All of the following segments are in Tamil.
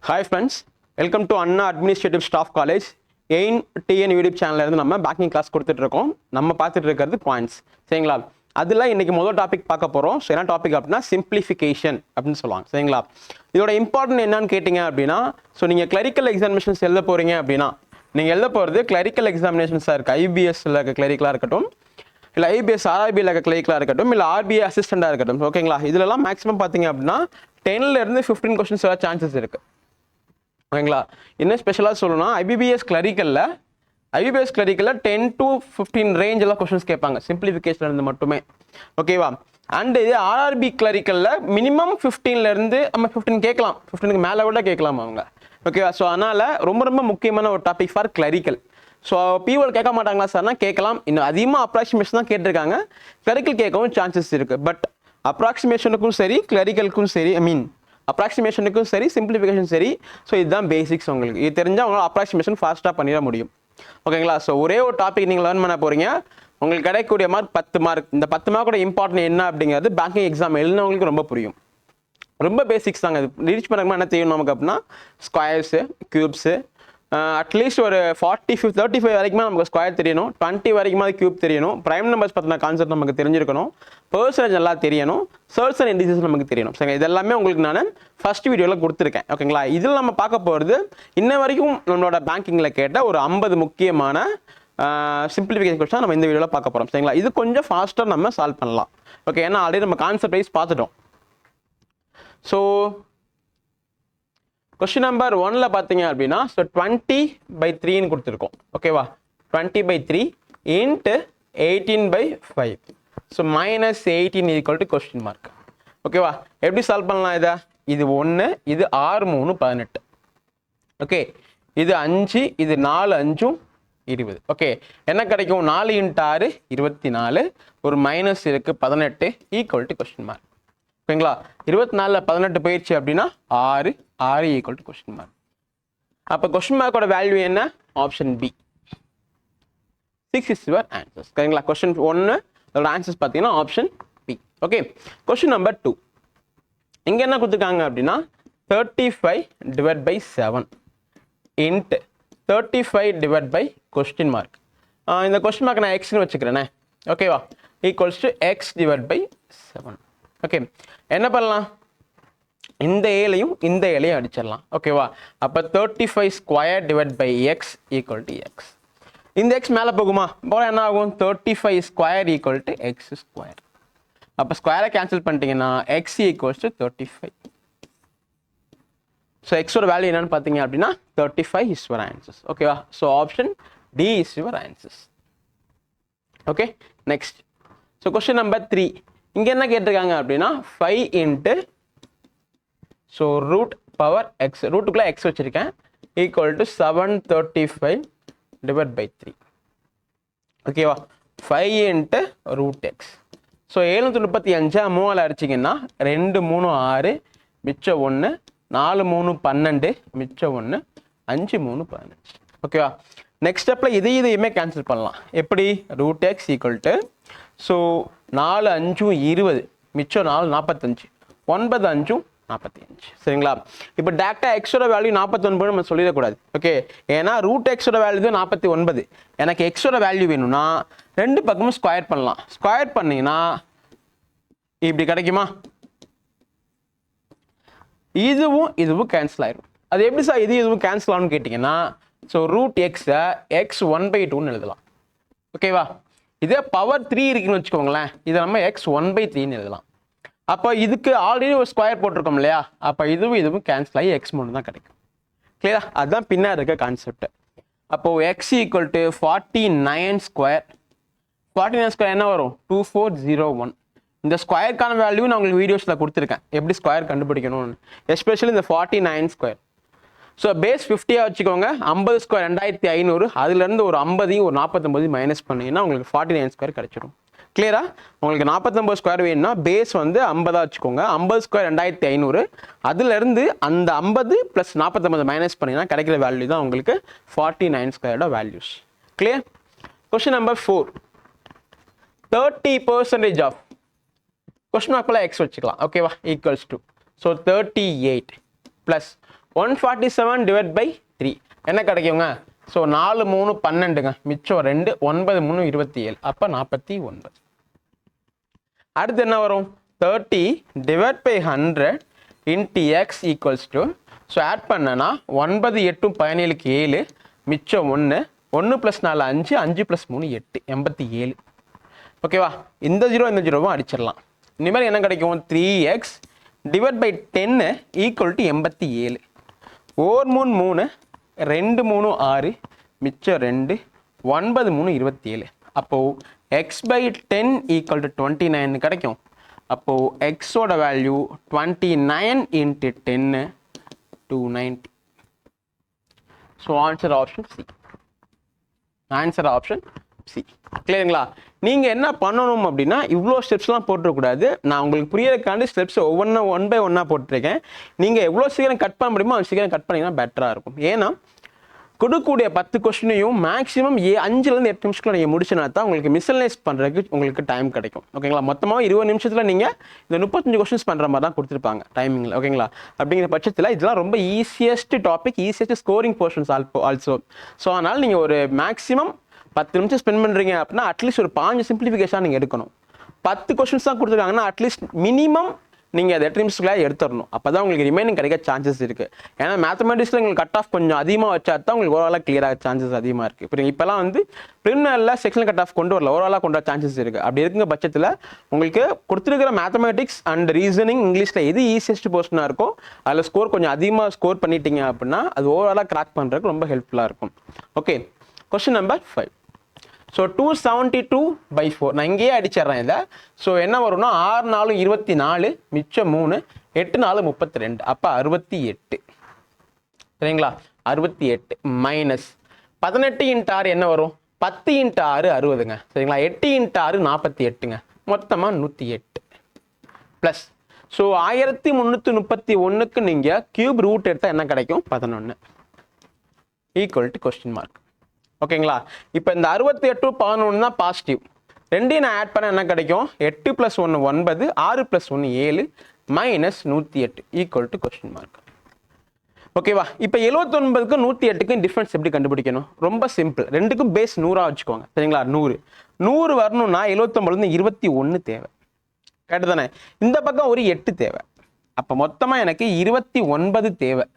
Hi friends, welcome to Anna Administrative Staff College. AIN YouTube சேனல்ல இருந்து நம்ம பேங்கிங் கிளாஸ் கொடுத்துட்டு இருக்கோம். நம்ம பார்த்துட்டு இருக்கிறது பாயிண்ட்ஸ் சரிங்களா. அதில் இன்னைக்கு முதல் டாபிக் பார்க்க போகிறோம். ஸோ என்ன டாபிக் அப்படின்னா சிம்பிளிஃபிகேஷன் அப்படின்னு சொல்லுவாங்க சரிங்களா. இதோட இம்பார்ட்டன்ட் என்னன்னு கேட்டிங்க அப்படின்னா, ஸோ நீங்கள் கிளரிக்கல் எக்ஸாமினேஷன்ஸ் எழுத போகிறீங்க அப்படின்னா நீங்கள் எழுத போகிறது கிளரிக்கல் எக்ஸாமினேஷன்ஸாக இருக்குது. ஐபிஎஸ்ல இருக்க கிளரிக்கலாக இருக்கட்டும், இல்லை ஐபிஎஸ் ஆர்ஆர்பியில் இருக்க கிளரிக்கலாக இருக்கட்டும், இல்லை ஆர்பிஐ அசிஸ்டண்டாக இருக்கட்டும், ஓகேங்களா. இதிலலாம் மேக்ஸிமம் பார்த்தீங்க அப்படின்னா 10லேருந்து 15 கொஸ்டின்ஸ் வர சான்சஸ் இருக்குது ஓகேங்களா. என்ன ஸ்பெஷலாக சொல்லணும்னா ஐபிபிஎஸ் கிளரிக்கலில் 10 to 15 ரேஞ்செல்லாம் கொஸ்டின்ஸ் கேட்பாங்க சிம்பிளிஃபிகேஷன் இருந்து மட்டுமே ஓகேவா. அண்ட் இது ஆர்ஆர்பி கிளரிக்கலில் மினிமம் 15லேருந்து நம்ம 15 கேட்கலாம், 15க்கு மேலே கூட கேட்கலாம் அவங்க ஓகேவா. ஸோ அதனால் ரொம்ப முக்கியமான ஒரு டாபிக் ஃபார் கிளரிக்கல். ஸோ பிஓவில் கேட்க மாட்டாங்களா சார்னா கேட்கலாம். இன்னும் அதிகமாக அப்ராக்சிமேஷன் தான் கேட்டிருக்காங்க, கிளரிக்கல் கேட்கவும் சான்சஸ் இருக்குது. பட் அப்ராக்சிமேஷனுக்கும் சரி கிளரிக்கலுக்கும் சரி அப்ராக்சிமேஷனுக்கும் சரி சிம்பிளிஃபிகேஷன் சரி, ஸோ இதுதான் பேசிக்ஸ். உங்களுக்கு இது தெரிஞ்சால் உங்களால் அப்ராக்சிமேஷன் ஃபாஸ்ட்டாக பண்ணிட முடியும் ஓகேங்களா. ஸோ ஒரே ஒரு டாபிக் நீங்கள் லேர்ன் பண்ண போகிறீங்க, உங்களுக்கு கிடைக்கக்கூடிய மார்க் 10 மார்க். இந்த 10 மார்க்கோட இம்பார்ட்டன்ட் என்ன அப்படிங்கிறது பேங்கிங் எக்ஸாம் எழுதினவங்களுக்கு ரொம்ப புரியும். ரொம்ப பேசிக்ஸ் தாங்க. இது ரீச் பண்ண என்ன தெரியும் நமக்கு அப்படின்னா ஸ்கொயர்ஸு, க்யூப்ஸு, அட்லீஸ்ட் ஒரு 35 வரைக்குமே நமக்கு ஸ்கொயர் தெரியணும், 20 வரைக்குமே அது க்யூப் தெரியணும், ப்ரைம் நம்பர்ஸ் பற்றின கான்செப்ட் நமக்கு தெரிஞ்சிருக்கணும், பர்சன்டேஜ் நல்லா தெரியணும், சர்ட்ஸ் அண்ட் இண்டிசஸ் நமக்கு தெரியணும் சரிங்க. இதெல்லாமே உங்களுக்கு நான் ஃபர்ஸ்ட் வீடியோவில் கொடுத்துருக்கேன் ஓகேங்களா. இதில் நம்ம பார்க்க போகிறது இன்ன வரைக்கும் நம்மளோட பேங்கிங்கில் கேட்ட ஒரு 50 முக்கியமான சிம்பிளிஃபிகேஷன் கொஸ்டின் நம்ம இந்த வீடியோவில் பார்க்க போகிறோம் சரிங்களா. இது கொஞ்சம் ஃபாஸ்ட்டாக நம்ம சால்வ் பண்ணலாம் ஓகே, ஏன்னா ஆல்ரெடி நம்ம கான்செப்ட் வைஸ் பார்த்துட்டோம். ஸோ கொஸ்டின் நம்பர் 1ல் பார்த்தீங்க அப்படின்னா, ஸோ 20/3ன்னு கொடுத்துருக்கோம் ஓகேவா. 20/3 into 18/5, so -18 equal to question mark ஓகேவா. எப்படி சால்வ் பண்ணலாம் இதை? இது 1, இது 6 3 18 ஓகே, இது 5, இது 4 5 20 ஓகே. என்ன கிடைக்கும்? 4 × 6 24, ஒரு மைனஸ் இருக்குது 18 ஈக்குவல் டு கொஸ்டின் மார்க் ஓகேங்களா. 24ல் 18 போயிடுச்சு அப்படின்னா 6 ஈக்குவல் டு கொஸ்டின் மார்க். அப்போ கொஸ்டின் மார்க்கோட வேல்யூ என்ன? Option B, 6 is your answers சரிங்களா. கொஸ்டின் 1 அதோட ஆன்சர்ஸ் பார்த்தீங்கன்னா option B okay. Question number 2 இங்கே என்ன கொடுத்துருக்காங்க அப்படின்னா 35/7 இன்ட்டு 35 கொஸ்டின் மார்க். இந்த கொஸ்டின் மார்க் நான் எக்ஸ்னு வச்சுக்கிறேனே ஓகேவா, ஈக்குவல்ஸ் டு x/7 ஓகே. என்ன பண்ணலாம்? இந்த ஏலையும் இந்த ஏலையும் அடிச்சிடலாம் ஓகேவா. அப்போ 35 square / x equal to x. இந்த எக்ஸ் மேலே போகுமா? போல என்ன ஆகும்? 35 square equal to x square. அப்போ ஸ்கொயரை கேன்சல் பண்ணிட்டீங்கன்னா எக்ஸ் ஈக்குவல்ஸ் டு 35. ஸோ எக்ஸோட வேல்யூ என்னன்னு பார்த்தீங்க அப்படின்னா 35 இஸ் யுவர் ஆன்சர்ஸ் ஓகேவா. So option D is your answers okay. Next so question number 3 இங்கே என்ன கேட்டிருக்காங்க அப்படின்னா 5 இன்ட்டு ஸோ √x, ரூட்டுக்குள்ளே எக்ஸ் வச்சுருக்கேன், ஈக்குவல் டு 735/3 ஓகேவா. 5 இன்ட்டு √x. ஸோ 735 3ஆல் அடிச்சிங்கன்னா 2 3 6 மிச்சம் 1, 4 3 12 மிச்சம் 1, 5 3 15 ஓகேவா. நெக்ஸ்ட் ஸ்டெப்பில் இதையுமே கேன்சல் பண்ணலாம். எப்படி? √x ஈக்குவல் டு ஸோ 4 5 20 மிச்சம் 4 45, 9 5 45 சரிங்களா. இப்போ டேரக்டாக எக்ஸோட வேல்யூ 49 நம்ம சொல்லிடக்கூடாது ஓகே, ஏன்னா √xோட வேல்யூ 49. எனக்கு எக்ஸோட வேல்யூ வேணும்னா ரெண்டு பக்கமும் ஸ்கொயர் பண்ணலாம். ஸ்கொயர் பண்ணிங்கன்னா இப்படி கிடைக்குமா? இதுவும் கேன்சல் ஆயிடும். அது எப்படி சார் இதுவும் கேன்சல் ஆகும்னு கேட்டிங்கன்னா, ஸோ √xஐ x 1/2ன்னு எழுதலாம் ஓகேவா. இதே பவர் 3 இருக்குன்னு வச்சுக்கோங்களேன், இதை நம்ம x 1/3ன்னு எழுதலாம். அப்போ இதுக்கு ஆல்ரெடி ஒரு ஸ்கொயர் போட்டிருக்கோம் இல்லையா, அப்போ இதுவும் கேன்சல் ஆகி எக்ஸ் மட்டும் தான் கிடைக்கும் கிளியரா. அதுதான் பின்னாடி இருக்க கான்செப்ட். அப்போது x equal to 49 square. 49 square என்ன வரும்? 2401. இந்த ஸ்கொயருக்கான வேல்யூ நான் உங்களுக்கு வீடியோஸில் கொடுத்துருக்கேன், எப்படி ஸ்கொயர் கண்டுபிடிக்கணும்னு, எஸ்பெஷலி இந்த 49 ஸ்கொயர். ஸோ பேஸ் 50 வச்சுக்கோங்க, 50 ஸ்கொயர் 2500, அதுலேருந்து ஒரு 50 ஒரு 49 மைனஸ் பண்ணிங்கன்னா உங்களுக்கு 49 ஸ்கொயர் கிடைச்சிடும் கிளியரா. உங்களுக்கு 49 ஸ்கொயர் வேணும்னா பேஸ் வந்து 50 வச்சுக்கோங்க, 50 ஸ்கொயர் 2500, அதுலேருந்து அந்த 50 + 49 மைனஸ் பண்ணிங்கன்னா கிடைக்கிற வேல்யூ தான் உங்களுக்கு 49 ஸ்கொயரோட values clear. Question number 4 30% of question மார்க்குள்ள எக்ஸ் வச்சுக்கலாம் ஓகேவா, equals to so 38 + 147 divide by 3 என்ன கிடைக்குங்க? ஸோ 4 3 12ங்க, மிச்சம் 2, 9 3 27, அப்போ 49. அடுத்து என்ன வரும்? 30 divide by 100 into x equals to, so add பண்ணனா 9 8 17க்கு 7, மிச்சம் 1, 1 + 4 5, 5 + 3 8, 87. ஓகேவா? இந்த ஜீரோவும் அடிச்சிடலாம். இனிமேல் என்ன கிடைக்கும்? 3x divide by 10 equal to 87. 4 3 3, 2 3 6, மிச்சம் 2, 9 3 27. அப்போது எக்ஸ் பை 10 ஈக்குவல் டு 29 கிடைக்கும். அப்போது எக்ஸோட value 29 into 10 290. So answer option C. Answer option C. கிளியருங்களா? நீங்கள் என்ன பண்ணணும் அப்படின்னா, இவ்வளோ ஸ்டெப்ஸ்லாம் போட்டுறக்கூடாது. நான் உங்களுக்கு புரியறதுக்காண்டி ஸ்டெப்ஸ் ஒவ்வொன்றா 1 by 1 போட்டிருக்கேன். நீங்கள் எவ்வளோ சீக்கிரம் கட் பண்ண முடியுமோ அது சீக்கிரம் கட் பண்ணிங்கன்னா பெட்டராக இருக்கும். ஏன்னா கொடுக்கக்கூடிய 10 கொஸ்டினையும் மேக்ஸிமம் 5லேருந்து 8 நிமிஷத்தில் நீங்கள் முடிச்சுனா தான் உங்களுக்கு மிஸ்அனலைஸ் பண்ணுறதுக்கு உங்களுக்கு டைம் கிடைக்கும். ஓகேங்களா? மொத்தமாக 20 நிமிஷத்தில் நீங்கள் இந்த 35 கொஸ்டின்ஸ் பண்ணுற மாதிரி தான் கொடுத்துருப்பாங்க டைமிங்கில். ஓகேங்களா? அப்படிங்கிற பட்சத்தில் இதெல்லாம் ரொம்ப easiest topic, easiest scoring portions also. So அதனால் நீங்கள் ஒரு மேக்ஸிமம் 10 நிமிஷம் ஸ்பெண்ட் பண்ணுறீங்க அப்படின்னா அட்லீஸ்ட் ஒரு 5 சிம்பிளிஃபிகேஷன் நீங்கள் எடுக்கணும். 10 கொஸ்டின்ஸ் தான் கொடுத்துருக்காங்கன்னா அட்லீஸ்ட் மினிமம் நீங்கள் அதை 8 நிமிஷத்துக்குள்ளே எடுத்துடணும். அப்போ தான் உங்களுக்கு ரிமைனிங் கிடைக்க சான்சஸ் இருக்குது. ஏன்னா மேத்தமெட்டிக்ஸில் உங்களுக்கு கட் ஆஃப் கொஞ்சம் அதிகமாக வச்சா தான் உங்களுக்கு ஓவராலாக கிளியராக சான்சஸ் அதிகமாக இருக்குது. இப்போ இப்போலாம் வந்து ப்ரிலிமினரியில் செக்ஷனல் கட் ஆஃப் கொண்டு வரல, ஓவராலாக கொண்டு வர சான்சஸ் இருக்குது. அப்படி இருக்குங்க பட்சத்தில் உங்களுக்கு கொடுத்துருக்கிற மேத்தமெட்டிக்ஸ் அண்ட் ரீசனிங் இங்கிலீஷில் எது ஈஸியஸ்ட் போர்ஷனாக இருக்கோ அதில் ஸ்கோர் கொஞ்சம் அதிகமாக ஸ்கோர் பண்ணிட்டீங்க அப்படின்னா அது ஓவராலாக கிராக் பண்ணுறதுக்கு ரொம்ப ஹெல்ப்ஃபுல்லாக இருக்கும். Okay, question number 5. So 272 by 4 நான் இங்கேயே அடிச்சிட்றேன் இதை. ஸோ என்ன வரும்னா 6 4 24, மிச்சம் 3, 8 4 32, அப்போ 68. சரிங்களா? 68 மைனஸ் 18 × 6 என்ன வரும்? 10 × 6 60ங்க. சரிங்களா? 8 × 6 48ங்க, மொத்தமாக 108 ப்ளஸ். ஸோ 1331க்கு நீங்கள் கியூப் ரூட் எடுத்தால் என்ன கிடைக்கும்? 11 ஈக்குவல் டு கொஸ்டின் மார்க். ஓகேங்களா? இப்போ இந்த 68 11 தான் பாசிட்டிவ். ரெண்டையும் நான் ஆட் பண்ண என்ன கிடைக்கும்? 8 + 1 9, 6 + 1 7, minus 108 equal to question mark. ஓகேவா? இப்போ 79க்கும் 108க்கும் டிஃப்ரென்ஸ் எப்படி கண்டுபிடிக்கணும்? ரொம்ப சிம்பிள். ரெண்டுக்கும் பேஸ் 100 வச்சுக்கோங்க. சரிங்களா? 100 வரணும்னா 79 21 தேவை. கரெக்டு தானே? இந்த பக்கம் ஒரு 8 தேவை. அப்போ மொத்தமாக எனக்கு 29 தேவை.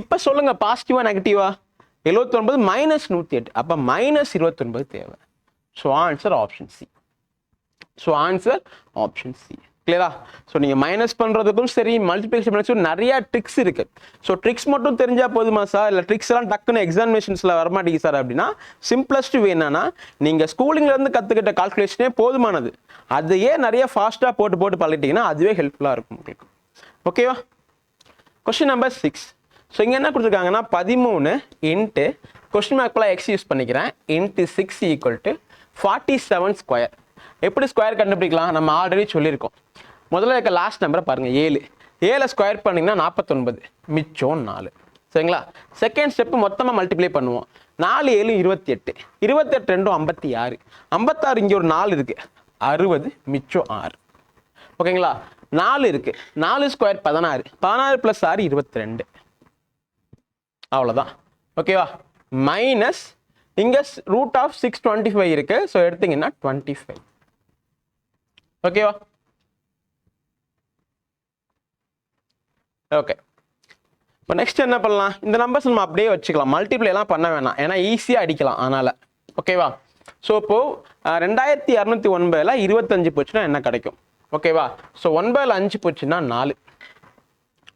இப்போ சொல்லுங்க, பாசிட்டிவா நெகட்டிவா? 79 மைனஸ் 108, அப்போ மைனஸ் 29 தேவை. So answer option C. So answer option C. கிளியரா? ஸோ நீங்கள் மைனஸ் பண்ணுறதுக்கும் சரி, மல்டிப்ளிகேஷன் பண்ணுறதுக்கும் நிறையா ட்ரிக்ஸ் இருக்குது. ஸோ ட்ரிக்ஸ் மட்டும் தெரிஞ்சால் போதுமா சார்? இல்லை ட்ரிக்ஸ் எல்லாம் டக்குன்னு எக்ஸாமினேஷன்ஸில் வரமாட்டேங்குது சார் அப்படின்னா, சிம்பிளஸ்ட் வே என்னன்னா, நீங்கள் ஸ்கூலிங்லேருந்து கற்றுக்கிட்ட கால்குலேஷனே போதுமானது. அதையே நிறைய ஃபாஸ்ட்டாக போட்டு பழகிட்டீங்கன்னா அதுவே ஹெல்ப்ஃபுல்லாக இருக்கும் உங்களுக்கு. ஓகேவா? Question number 6. ஸோ இங்கே என்ன கொடுத்துருக்காங்கன்னா 13 இன்ட்டு கொஸ்டின் மார்க்லாம் எக்ஸ் யூஸ் பண்ணிக்கிறேன் இன்ட்டு 6 ஈக்குவல் டு 47 ஸ்கொயர். எப்படி ஸ்கொயர் கண்டுபிடிக்கலாம்? நம்ம ஆல்ரெடி சொல்லியிருக்கோம். முதல்ல இருக்க லாஸ்ட் நம்பரை பாருங்கள், 7. 7 ஸ்கொயர் பண்ணிங்கன்னா 49, மிச்சம் 4. சரிங்களா? செகண்ட் ஸ்டெப்பு மொத்தமாக மல்டிப்ளை பண்ணுவோம். 4 7 28, 28 2 56, 56 இங்கே ஒரு 4 இருக்குது, 60, மிச்சம் 6. ஓகேங்களா? 4 இருக்குது, 4 ஸ்கொயர் 16, 16 + 6 22. அவ்வளோதான். ஓகேவா? மைனஸ் இங்கே √625 இருக்கு. ஸோ எடுத்தீங்கன்னா 25. ஓகேவா? ஓகே. இப்போ நெக்ஸ்ட் என்ன பண்ணலாம்? இந்த நம்பர்ஸ் நம்ம அப்படியே வச்சுக்கலாம், மல்டிப்ளை எல்லாம் பண்ண வேணாம், ஏன்னா ஈஸியாக அடிக்கலாம் அதனால். ஓகேவா? ஸோ இப்போது 2209 25 போச்சுன்னா என்ன கிடைக்கும்? ஓகேவா? ஸோ 1/5 போச்சுன்னா 4.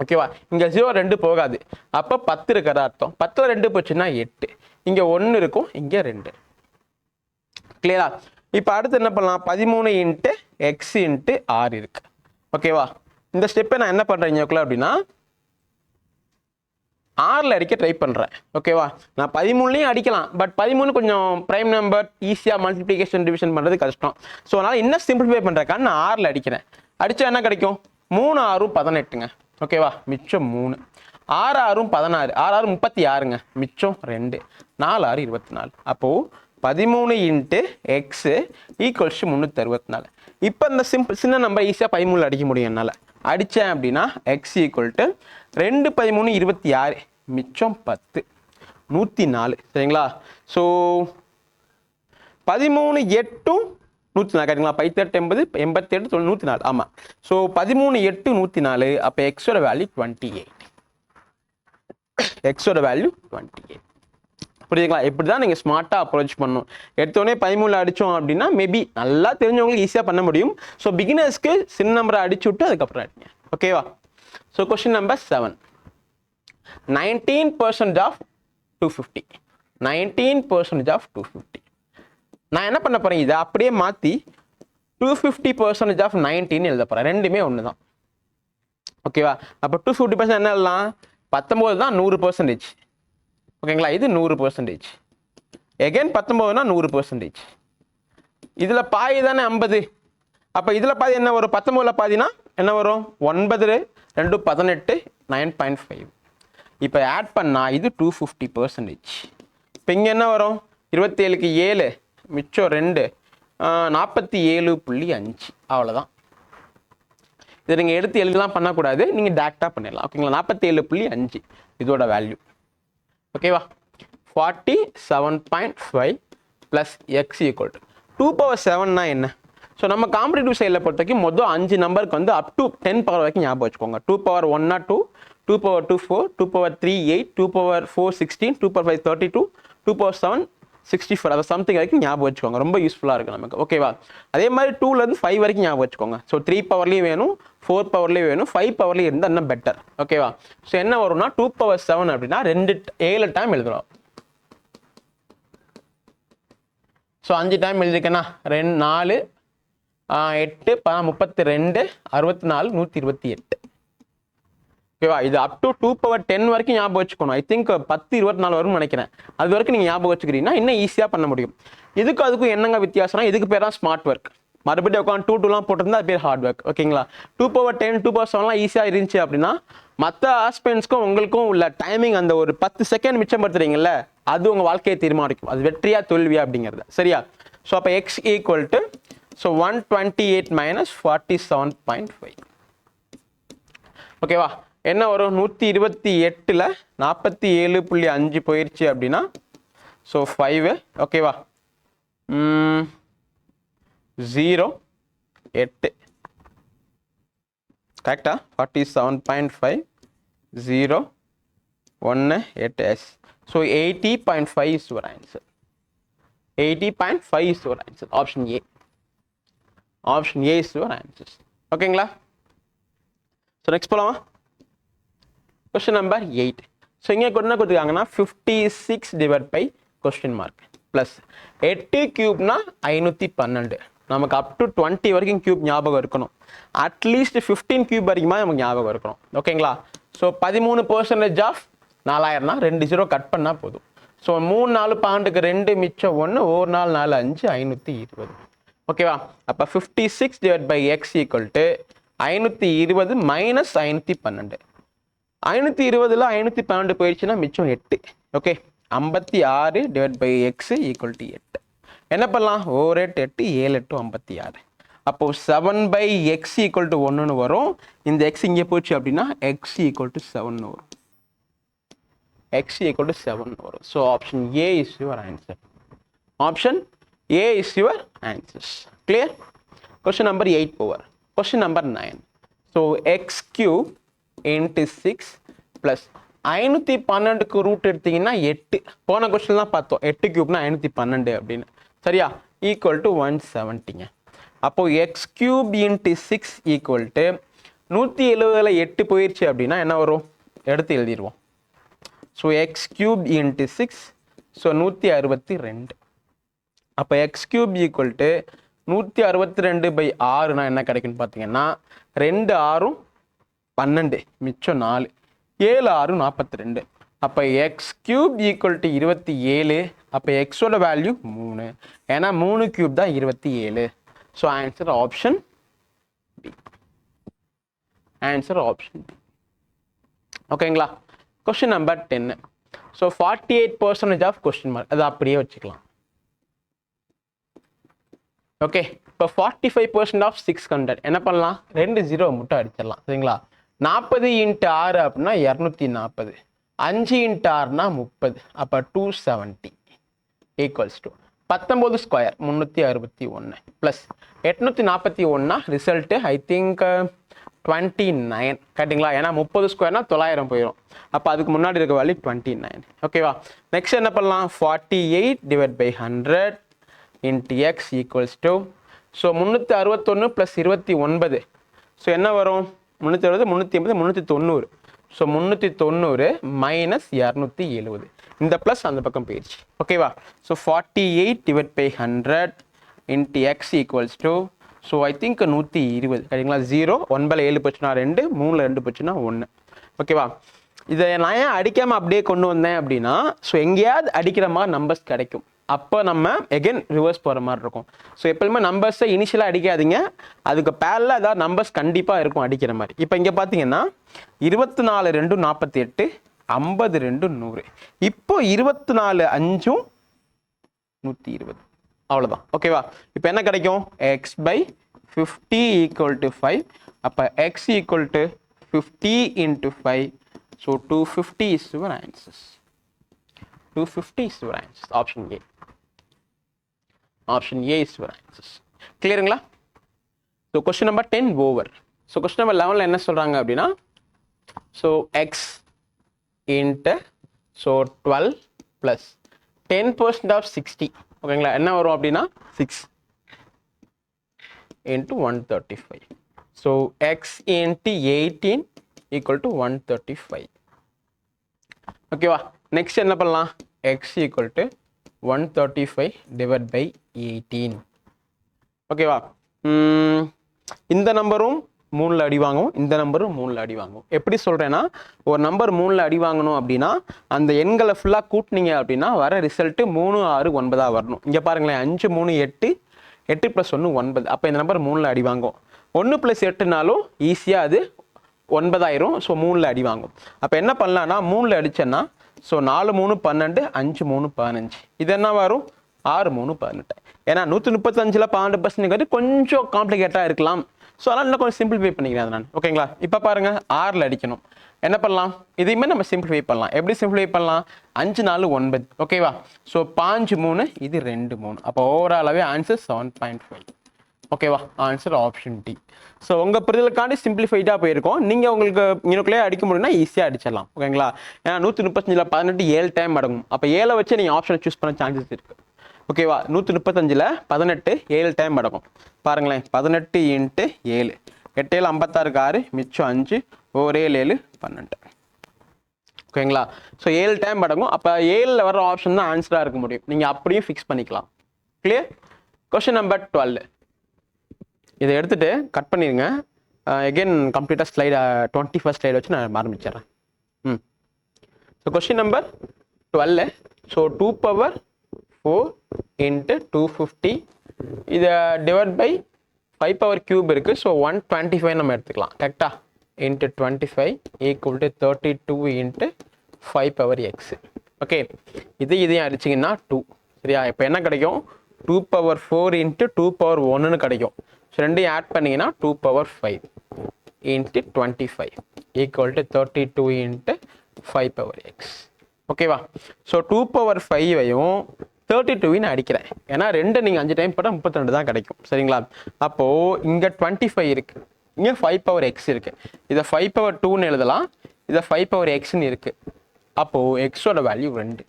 ஓகேவா? இங்கே 0 2 போகாது, அப்போ 10 இருக்கிற அர்த்தம். 10 2 போச்சுன்னா 8. இங்கே 1 இருக்கும், இங்கே 2. கிளியரா? இப்போ அடுத்து என்ன பண்ணலாம்? 13 இன்ட்டு எக்ஸ் இன்ட்டு ஆர் இருக்கு. ஓகேவா? இந்த ஸ்டெப்பை நான் என்ன பண்ணுறேன் அப்படின்னா ஆறில் அடிக்க ட்ரை பண்ணுறேன். ஓகேவா? நான் 13லையும் அடிக்கலாம், பட் 13 கொஞ்சம் ப்ரைம் நம்பர், ஈஸியாக மல்டிப்ளிகேஷன் டிவிஷன் பண்ணுறது கஷ்டம். ஸோ அதனால் இன்னும் சிம்பிளிஃபை பண்ணுறக்கான்னு நான் 6ல் அடிக்கிறேன். அடித்தா என்ன கிடைக்கும்? 3 6 18ங்க. ஓகேவா? மிச்சம் 3. 6 6 16, 6 6 36ங்க, மிச்சம் 2, 4 6 24. அப்போது 13 இன்ட்டு எக்ஸு ஈக்குவல்ஸ் 364. இப்போ இந்த சின்ன நம்பர் ஈஸியாக 13 அடிக்க முடியும் என்னால். அடித்தேன் அப்படின்னா எக்ஸ் ஈக்குவல் டு 2 13 26 மிச்சம் 10 104 சரிங்களா. ஸோ 13 8 104 கரெக்டுங்களா. 18 80 88 104 ஆமாம். ஸோ 13 8 104 அப்போ எக்ஸோட வேல்யூ 28. எக்ஸோட வேல்யூ 28 புரியுதுங்களா. இப்படி தான் நீங்கள் ஸ்மார்ட்டாக அப்ரோச் பண்ணணும். எடுத்தோடனே 13 அடித்தோம் அப்படின்னா மேபி நல்லா தெரிஞ்சவங்களுக்கு ஈஸியாக பண்ண முடியும். ஸோ பிகினர்ஸ்க்கு சின்ன நம்பரை அடிச்சு விட்டு அதுக்கப்புறம் அடிங்க. ஓகேவா. So question number 7. 19% of 250. 19% of 250. நான் என்ன பண்ண போகிறேன், இதை அப்படியே மாற்றி 250% ஆஃப் 19 எழுத போகிறேன். ரெண்டுமே ஒன்று தான். ஓகேவா. அப்போ 250% என்ன எழுதலாம், 19 தான் 100%. ஓகேங்களா. இது 100%. எகைன் 19னா 100%. இதில் பாதி தானே 50. அப்போ இதில் பாதி என்ன வரும், 19ல் பாதினா என்ன வரும், 9 2 18 9.5. இப்போ ஆட் பண்ணால் இது 250%. இப்போ இங்கே என்ன வரும், 27க்கு 7 மிச்சம் 2 47.5. அவ்வளோதான். இதை நீங்கள் எடுத்து எழுதலாம் பண்ணக்கூடாது, நீங்கள் டேரெக்டாக பண்ணிடலாம். ஓகேங்களா. 47.5 இதோட வேல்யூ. ஓகேவா. 47.5 ப்ளஸ் எக்ஸ் ஈக்குவல் டு 2/7னா என்ன. ஸோ நம்ம காம்படிட்டிவ் சைடில் பொறுத்த வரைக்கும் மொத்தம் 5 நம்பருக்கு வந்து அப் டு 10 பவர் வரைக்கும் ஞாபகம் வச்சுக்கோங்க. 2/1 2, 2/2 4, 2/3 8, 2/4 16, 2/5 32, 2/7 64. அதை சம்திங் வரைக்கும் ஞாபகம் வச்சுக்கோங்க. ரொம்ப யூஸ்ஃபுல்லாக இருக்குது நமக்கு. ஓகேவா. அதே மாதிரி 2லேருந்து 5 வரைக்கும் ஞாபகம் வச்சுக்கோங்க. ஸோ 3 பவர்லேயும் வேணும், 4 பவர்லேயும் வேணும், 5 பவர்லேயும் இருந்தால் இன்னும் பெட்டர். ஓகேவா. ஸோ என்ன வரும்னா 2/7 அப்படின்னா 7 டைம் எழுதுறோம். ஸோ 5 டைம் எழுதிருக்கேன்னா 4 8 32 64 128. ஓகேவா. இது அப் டு 2/10 வரைக்கும் ஞாபகம் வச்சுக்கணும். ஐ திங்க் 10 24 வரும்னு நினைக்கிறேன். அது வரைக்கும் நீங்கள் ஞாபகம் வச்சுக்கிறீங்கன்னா இன்னும் ஈஸியாக பண்ண முடியும். இதுக்கு அதுக்கும் என்னங்க வித்தியாசம்னா, இதுக்கு பேர் தான் ஸ்மார்ட் ஒர்க். மறுபடியும் உட்காந்து 2 போட்டிருந்தா அது பேர் ஹார்ட் ஒர்க். ஓகேங்களா. 2/10 2/7 ஈஸியாக இருந்துச்சு அப்படின்னா மற்ற ஆஸ்பென்ஸ்க்கும் உங்களுக்கும் உள்ள டைமிங் அந்த ஒரு 10 செகண்ட் மிச்சம் படுத்துறீங்கல்ல, அது உங்கள் வாழ்க்கையை தீர்மானிக்கும். அது வெற்றியா தோல்வியா அப்படிங்கிறது. சரியா. ஸோ அப்போ எக்ஸ் ஈக்குவல் டு 128 - 47.5. ஓகேவா. என்ன வரும், 128ல் 47.5 போயிடுச்சு அப்படின்னா ஸோ 5. ஓகேவா. 0 8 கரெக்டா. 47.5 0 1 8 எஸ். So 80.5 is your answer. 80.5 is your answer. Option A. Option A is your answer. ஓகேங்களா. ஸோ நெக்ஸ்ட் போகலாமா. Question number 8. ஸோ இங்கே என்ன கொடுத்துருக்காங்கன்னா 56 divide by question mark plus 8 கியூப்னா 512. நமக்கு அப் டு 20 வரைக்கும் கியூப் ஞாபகம் இருக்கணும். அட்லீஸ்ட் 15 கியூப் வரைக்குமா நமக்கு ஞாபகம் இருக்கணும். ஓகேங்களா. ஸோ 13% ஆஃப் 4000னா 2 0 கட் பண்ணால் போதும். ஸோ 3 4 12க்கு 2 மிச்சம் 1 1 4 4 5 520. ஓகேவா. அப்போ 56 divide by x equal to 520 minus 512. 520ல் 512 போயிடுச்சுன்னா மிச்சம் 8. Okay. 56 divide by x equal to 8. என்ன பண்ணலாம், 1 8 8 7 8 56. அப்போ 7/x ஈக்குவல் டு 1ன்னு வரும். இந்த எக்ஸ் இங்கே போச்சு அப்படின்னா எக்ஸ் ஈக்குவல் டு 7 வரும். எக்ஸ் ஈக்குவல் டு 7 வரும். So option A is your answer. Option A is your answers. Clear? Question number 8 over. Question number 9. So x cube into 6 plus 512க்கு root எடுத்தீங்கன்னா 8. போன கொஸ்டின் தான் பார்த்தோம் 8 கியூப்னா 512 அப்படின்னு. சரியா. Equal to 170. அப்போ x cube into 6 equal to 170ல் 8 போயிடுச்சு அப்படின்னா என்ன வரும், எடுத்து எழுதிடுவோம். So x cube into 6 so 162. அப்போ எக்ஸ் கியூப் ஈக்குவல் டு 162/6 என்ன கிடைக்குன்னு பார்த்தீங்கன்னா 2 6 12 மிச்சம் 4 7 6 42. அப்போ எக்ஸ் கியூப் ஈக்குவல் டு 27. அப்போ எக்ஸோட வேல்யூ 3. ஏன்னா 3 கியூப் தான் 27. So answer option B. Answer option B. ஓகேங்களா. Question number 10. So 48% of question mark, அதை அப்படியே வச்சுக்கலாம். ஓகே, இப்போ 45% ஆஃப் 600 என்ன பண்ணலாம், 2 0 மட்டும் அடிச்சிடலாம் சரிங்களா. 40 × 6 அப்படின்னா 240, 5 × 6னா 30, அப்போ 270 equals to 19 square 361 plus 841 result I think 29 கரெக்டுங்களா. ஏன்னா 30 ஸ்கொயர்னா 900 போயிடும். அப்போ அதுக்கு முன்னாடி இருக்க வேல்யூ 29. ஓகேவா. நெக்ஸ்ட் என்ன பண்ணலாம், 48 divide by 100 into x equals to, so 361 plus 29, so என்ன வரும் 360 380 390, ஸோ 390 மைனஸ் 270, இந்த ப்ளஸ் அந்த பக்கம் போயிடுச்சு. ஓகேவா. So 48 divide by 100 into x equals to, so I think 120 சரிங்களா. 0 9 7 போச்சுன்னா 2, 3 2 போச்சுன்னா 1. ஓகேவா. இதை நான் ஏன் அடிக்காமல் அப்படியே கொண்டு வந்தேன் அப்படின்னா, ஸோ எங்கேயாவது அடிக்கிற மாதிரி நம்பர்ஸ் கிடைக்கும், அப்போ நம்ம எகைன் ரிவர்ஸ் போகிற மாதிரி இருக்கும். ஸோ எப்பவுமே நம்பர்ஸை இனிஷியலாக அடிக்காதீங்க, அதுக்கு பேரில் ஏதாவது நம்பர்ஸ் கண்டிப்பாக இருக்கும் அடிக்கிற மாதிரி. இப்போ இங்கே பார்த்தீங்கன்னா 24 2 48, 50 2 100, இப்போ 24 5 120, அவ்வளோதான். ஓகேவா. இப்போ என்ன கிடைக்கும், எக்ஸ் பை 50 ஈக்குவல் டு 5, அப்போ x equal to 50 into 5, so 250 is your answers. 250 is your answer. Option A. Option A is your answers. Clearங்களா. So question number 10 over. So question number 11 என்ன சொல்றாங்க அப்படின்னா, so x into so 12 plus 10% of 60. ஓகேங்களா. என்ன வரும் அப்படின்னா 6 into 135. So x into 18 equal to 135. ஓகேவா. நெக்ஸ்ட் என்ன பண்ணலாம், x equal to 135 divided by 18. ஓகேவா. இந்த நம்பரும் 3ல் அடி வாங்கும், இந்த நம்பரும் 3ல் அடி வாங்கும். எப்படி சொல்கிறேன்னா, ஒரு நம்பர் 3ல் அடி வாங்கணும் அப்படின்னா அந்த எண்களை ஃபுல்லாக கூட்டினீங்க அப்படின்னா வர ரிசல்ட்டு 3 6 9 வரணும். இங்கே பாருங்களேன், 5 3 8, 8 + 1 9, அப்போ இந்த நம்பர் 3ல் அடி வாங்கும். 1 + 8னாலும் ஈஸியாக அது 9 ஆயிரும். ஸோ 3ல் அடி வாங்கும். அப்போ என்ன பண்ணலான்னா, 3ல் அடிச்சேன்னா ஸோ 4 3 12, 5 3 15, இது என்ன வரும் 6 3 18. ஏன்னா 135ல் 12% கொஞ்சம் காம்ப்ளிகேட்டாக இருக்கலாம். ஸோ அதனால் இன்னும் கொஞ்சம் சிம்பிளிஃபை பண்ணிக்கிறேன் அதை நான். ஓகேங்களா. இப்போ பாருங்கள், 6ல் அடிக்கணும். என்ன பண்ணலாம், இதையுமே நம்ம சிம்பிளிஃபை பண்ணலாம். எப்படி சிம்பிளிஃபை பண்ணலாம், 5 4 9. ஓகேவா. ஸோ 5 3, இது 2 3, அப்போ ஓவராலாகவே ஆன்சர் 7.5. ஓகேவா. Answer option D. ஸோ உங்கள் புரிதலுக்காண்டி சிம்பிளிஃபைடாக போயிருக்கோம். நீங்கள் உங்களுக்கு இன்னுக்குள்ளே அடிக்க முடியும்னா ஈஸியாக அடிச்சிடலாம். ஓகேங்களா. ஏன்னா 135ல் 18 7 டைம் அடங்கும். அப்போ 7 வச்சு நீங்கள் ஆப்ஷனை சூஸ் பண்ண சான்சஸ் இருக்குது. ஓகேவா. 135ல் 18 7 டைம் அடங்கும். பாருங்களேன், 18 × 7, 8 7 56 6, மிச்சம் 5, 1 7 7 12. ஓகேங்களா. ஸோ 7 டைம் அடங்கும். அப்போ 7ல் வர ஆப்ஷன் தான் ஆன்சராக இருக்க முடியும். நீங்கள் அப்படியும் ஃபிக்ஸ் பண்ணிக்கலாம். கிளியர். Question number 12. இதை எடுத்துகிட்டு கட் பண்ணிடுங்க. எகெயின் கம்ப்ளீட்டாக ஸ்லைட் 21st ஸ்லைட் வச்சு நான் ஆரம்பிச்சிடறேன். So question number 12. So 2 power 4 × 250, இதை டிவைட் பை 5 power cube இருக்குது. ஸோ 125 நம்ம எடுத்துக்கலாம். கரெக்டா. Into 25 equal to 32 × 5 power x. Okay. இதையும் அடிச்சிங்கன்னா 2. சரியா. இப்போ என்ன கிடைக்கும், 2 power 4 × 2 power 1ன்னு கிடைக்கும். ஸோ ரெண்டையும் ஆட் பண்ணிங்கன்னா 2 power 5 × 25 equal to 32 × 5 power x. ஓகேவா. ஸோ 2 power 5ஐயும் 32 அடிக்கிறேன். ஏன்னா 2 நீங்கள் 5 டைம் போட்டால் 32 தான் கிடைக்கும். சரிங்களா. அப்போது இங்கே 25 இருக்குது, இங்கே 5 power x இருக்குது. இதை 5 power 2ன்னு எழுதலாம், இதை 5 power xன்னு இருக்குது. அப்போது எக்ஸோட வேல்யூ 2.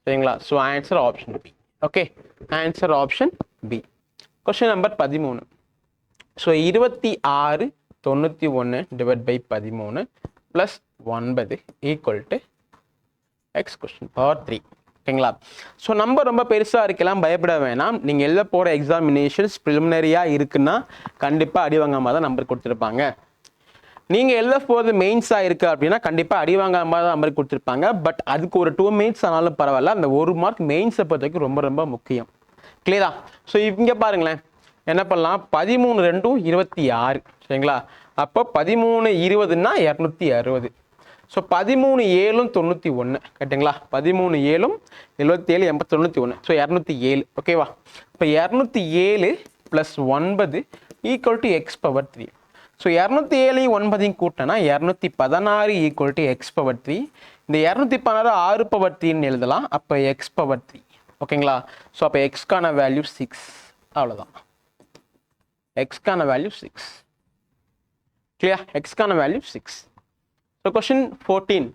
சரிங்களா. So answer option B. Okay. Answer option B. Question number 13. So 26 91 divide by 13 plus 9 equal to x question power 3. ஓகேங்களா. ஸோ நம்பர் ரொம்ப பெருசாக இருக்கலாம், பயப்பட வேணாம். நீங்கள் எழுத போகிற எக்ஸாமினேஷன்ஸ் ப்ரிலிமினரியாக இருக்குன்னா கண்டிப்பாக அடி வாங்காமல் தான் நம்பர் கொடுத்துருப்பாங்க. நீங்கள் எழுத போகிறது மெயின்ஸாக இருக்குது அப்படின்னா கண்டிப்பாக அடி வாங்காமல் தான் நம்பர் கொடுத்துருப்பாங்க. பட் அதுக்கு ஒரு 2 மினிட்ஸ் ஆனாலும் பரவாயில்ல, அந்த 1 மார்க் மெயின்ஸை பொறுத்த வரைக்கும் ரொம்ப ரொம்ப முக்கியம். கிளியரா. ஸோ இங்கே பாருங்களேன், என்ன பண்ணலாம், 13 2 26. சரிங்களா. அப்போ 13 20ன்னா 260. ஸோ 13 7 91 கரெக்டுங்களா? 13 7 77 91. ஸோ 207. ஓகேவா? இப்போ 207 + 9 = x⁻3. ஸோ 207 9 கூட்டினா 216 = x⁻3. இந்த 216 6/3 எழுதலாம். அப்போ x⁻3. ஓகேங்களா? ஸோ அப்போ எக்ஸ்க்கான வேல்யூ 6. அவ்வளோதான். எக்ஸ்க்கான வேல்யூ 6. கிளியர்? எக்ஸ்க்கான வேல்யூ 6. So question 14.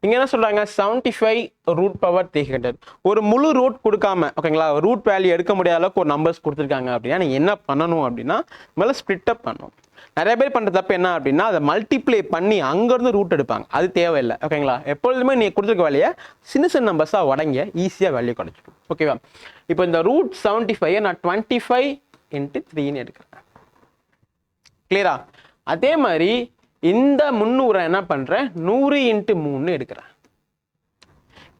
இங்கே என்ன சொல்கிறாங்க? 75 √300. ஒரு முழு ரூட் கொடுக்காம, ஓகேங்களா, ரூட் வேல்யூ எடுக்க முடியாத அளவுக்கு ஒரு நம்பர்ஸ் கொடுத்துருக்காங்க அப்படின்னா நீங்கள் என்ன பண்ணணும் அப்படின்னா மேலே ஸ்ப்ளிட் அப் பண்ணணும். நிறைய பேர் பண்ணுற தப்பு என்ன அப்படின்னா அதை மல்டிப்ளை பண்ணி அங்கேருந்து ரூட் எடுப்பாங்க. அது தேவையில்லை. ஓகேங்களா? எப்பொழுதுமே நீங்கள் கொடுத்துருக்க வேலையை சின்ன சின்ன நம்பர்ஸாக உடங்க ஈஸியாக வேல்யூ கிடைச்சிடும். ஓகேவா? இப்போ இந்த √75 நான் 25 × 3 எடுக்கிறேன். கிளியரா? அதே மாதிரி இந்த 300 என்ன பண்ணுறேன்? 100 × 3 எடுக்கிறேன்.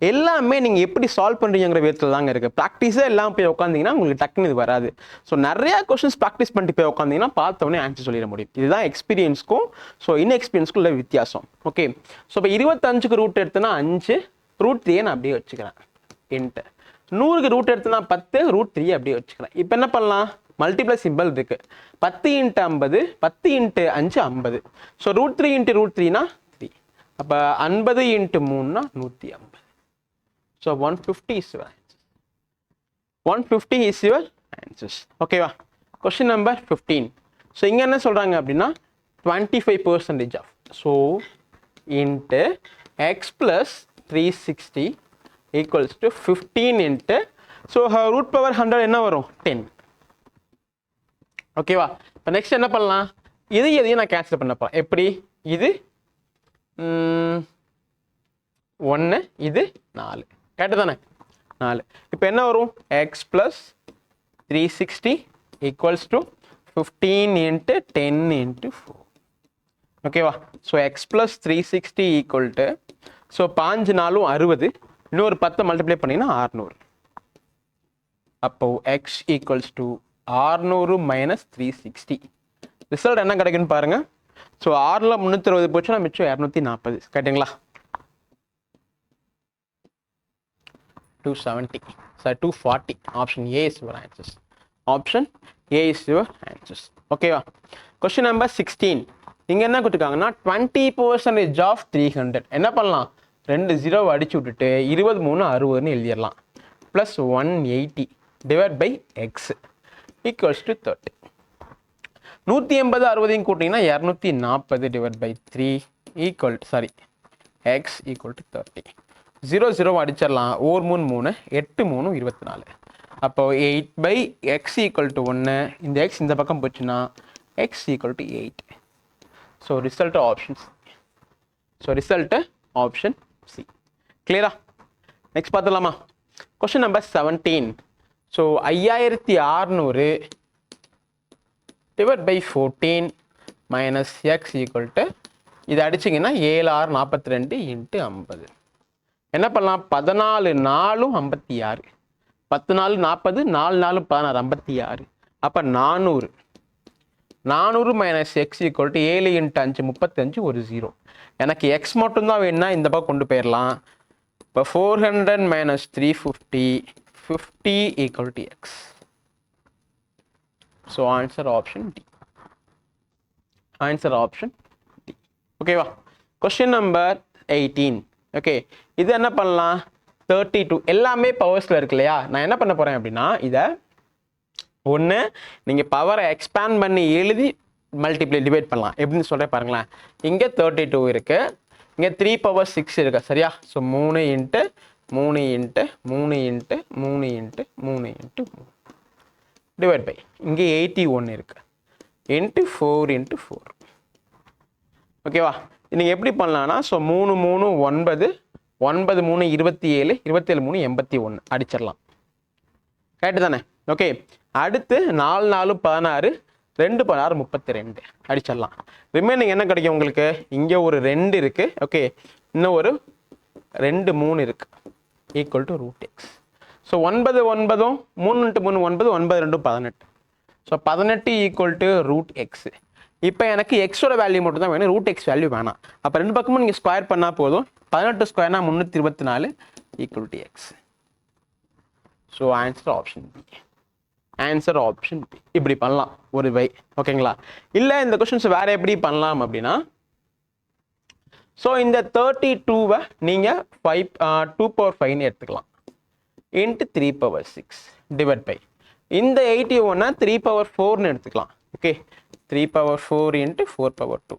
எல்லாமே நீங்கள் எப்படி சால்வ் பண்ணுறீங்கிற விதத்தில் தாங்க இருக்குது. ப்ராக்டிஸாக எல்லாம் போய் உட்காந்திங்கன்னா உங்களுக்கு டக்குன்னு இது வராது. ஸோ நிறையா கொஸ்டின்ஸ் ப்ராக்டிஸ் பண்ணிட்டு போய் உட்காந்திங்கன்னா பார்த்தோன்னே ஆன்சர் சொல்லிட முடியும். இதுதான் எக்ஸ்பீரியன்ஸ்க்கும் ஸோ இன்எக்ஸ்பீரியன்ஸ்க்கும் உள்ள வித்தியாசம். ஓகே. ஸோ இப்போ 25க்கு ரூட் எடுத்தேன்னா 5 √3 நான் அப்படியே வச்சுக்கிறேன். இன்ட்டு 100க்கு ரூட் எடுத்தேன்னா 10 √3 அப்படியே வச்சுக்கிறேன். இப்போ என்ன பண்ணலாம்? மல்டிப்ளை சிம்பிள் இருக்குது. 10 × 50 10 × 5 50. ஸோ √3 × √3 3. அப்போ 50 × 3 150. So 150 is your answer. 150 is your answers. ஓகேவா? Question number 15. ஸோ இங்கே என்ன சொல்கிறாங்க அப்படின்னா 25% of. So into x + 360 = 15 into so √100 என்ன வரும்? 10. ஓகேவா? இப்போ நெக்ஸ்ட் என்ன பண்ணலாம்? எதையும் நான் கேன்சல் பண்ண போகிறேன். எப்படி? இது 1, இது 4. கரெக்டு தானே? 4. இப்போ என்ன வரும்? x + 360 = 15 × 10 × 4. ஓகேவா? So x + 360 so 5 4 60. இன்னொரு 10 மல்டிப்ளை பண்ணிங்கன்னா 600. அப்போ x = 600 - 360. ரிசல்ட் என்ன கிடைக்குன்னு பாருங்க. ஸோ 6ல் 360 போச்சுன்னா மிச்சம் 240. கரெக்டுங்களா? 270. Sorry, 240. Option A is your answers. Option A is your answers. ஓகேவா? Question number 16. இங்கே என்ன கொடுத்துருக்காங்கன்னா 20% ஆஃப் 300. என்ன பண்ணலாம்? 2 0 அடிச்சு விட்டுட்டு 20 3 60ன்னு எழுதிடலாம். Plus 180 / x = 30. 180 60 கூட்டிங்கன்னா 240 / 3 x = 30. 0 0 அடிச்சிடலாம். 1 3 3 8 3 24. அப்போ 8/x = 1. இந்த x இந்த பக்கம் போச்சுன்னா x = 8. So result option C. So result option C. கிளியரா? நெக்ஸ்ட் பார்த்துலாமா? Question number 17. ஸோ 5600 / 14 - x = இது அடிச்சிங்கன்னா 7 6 42 × 50. என்ன பண்ணலாம்? 14 4 56. 10 4 40, 4 4 16, 56. அப்போ 400. 400 - x = 7 × 5 35, ஒரு 0. எனக்கு x மட்டும்தான் வேணும்னா இந்த பக்கம் கொண்டு போயிடலாம். இப்போ 400 - 350 50 = x. So answer option D. Answer option D. ஓகேவா? Question number 18. ஓகே. இது என்ன பண்ணலாம்? 32. எல்லாமே பவர்ஸில் இருக்கு இல்லையா? நான் என்ன பண்ண போகிறேன் அப்படின்னா இதை ஒன்று நீங்கள் பவரை எக்ஸ்பேண்ட் பண்ணி எழுதி மல்டிப்ளை டிவைட் பண்ணலாம். எப்படின்னு சொல்கிறேன் பாருங்களேன். இங்கே 32 இருக்குது. இங்கே 3/6 இருக்கு. சரியா? ஸோ 3 × 3 × 3 × 3 × 3 × 3 டிவைட் பை இங்கே 81 இருக்குது. × 4 × 4. ஓகேவா? நீங்கள் எப்படி பண்ணலான்னா ஸோ 3 3 9 9 3 27 27 3 81 அடிச்சிடலாம். கரெக்டு தானே? ஓகே. அடுத்து 4 4 16 2 16 32 அடிச்சிடலாம். ரிமைனிங் என்ன கிடைக்கும் உங்களுக்கு? இங்கே ஒரு 2 இருக்குது. ஓகே. இன்னும் ஒரு 2 3 இருக்குது. = √x. ஸோ 9 9 3 × 3 9 9 2 18. So 18 = √x. இப்போ எனக்கு எக்ஸோட வேல்யூ மட்டும் தான் வேணும், ரூட் எக்ஸ் வேல்யூ வேணாம். அப்போ ரெண்டு பக்கமும் நீங்கள் ஸ்கொயர் பண்ணால் போதும். 18 ஸ்கொயர்னா 324 equal to X. So answer option B. Answer option B. இப்படி பண்ணலாம் ஒரு வை. ஓகேங்களா? இல்லை இந்த கொஸ்டின்ஸ் வேற எப்படி பண்ணலாம் அப்படின்னா, ஸோ இந்த 32வை நீங்கள் 2/5 எடுத்துக்கலாம். இன்ட்டு 3/6 டிவைட் பை இந்த 81 3/4 எடுத்துக்கலாம். Okay, 3/4 into 4/2.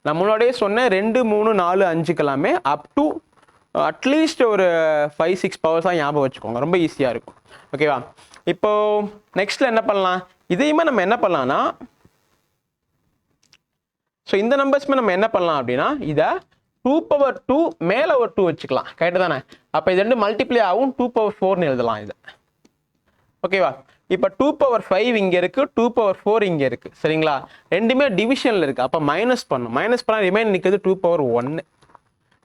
நான் முன்னாடியே சொன்னேன் 2 3 4 5க்கெல்லாமே அப் டு அட்லீஸ்ட் ஒரு 5-6 பவர்ஸ் தான் ஞாபகம் வச்சுக்கோங்க, ரொம்ப ஈஸியாக இருக்கும். ஓகேவா? இப்போ நெக்ஸ்ட்ல என்ன பண்ணலாம், இதையுமே நம்ம என்ன பண்ணலாம்னா, ஸோ இந்த நம்பர்ஸ்மே நம்ம என்ன பண்ணலாம் அப்படின்னா, இதை 2/2 மேலே ஒரு 2 வச்சுக்கலாம். கரெக்டு தானே? அப்போ இது 2 மல்டிப்ளை ஆகும், 2/4 எழுதலாம் இதை. ஓகேவா? இப்போ 2/5 இங்கே இருக்கு, 2/4 இங்கே இருக்கு. சரிங்களா? ரெண்டுமே டிவிஷனில் இருக்கு. அப்போ மைனஸ் பண்ணும். மைனஸ் பண்ணால் ரிமைன் நிற்கிறது 2/1.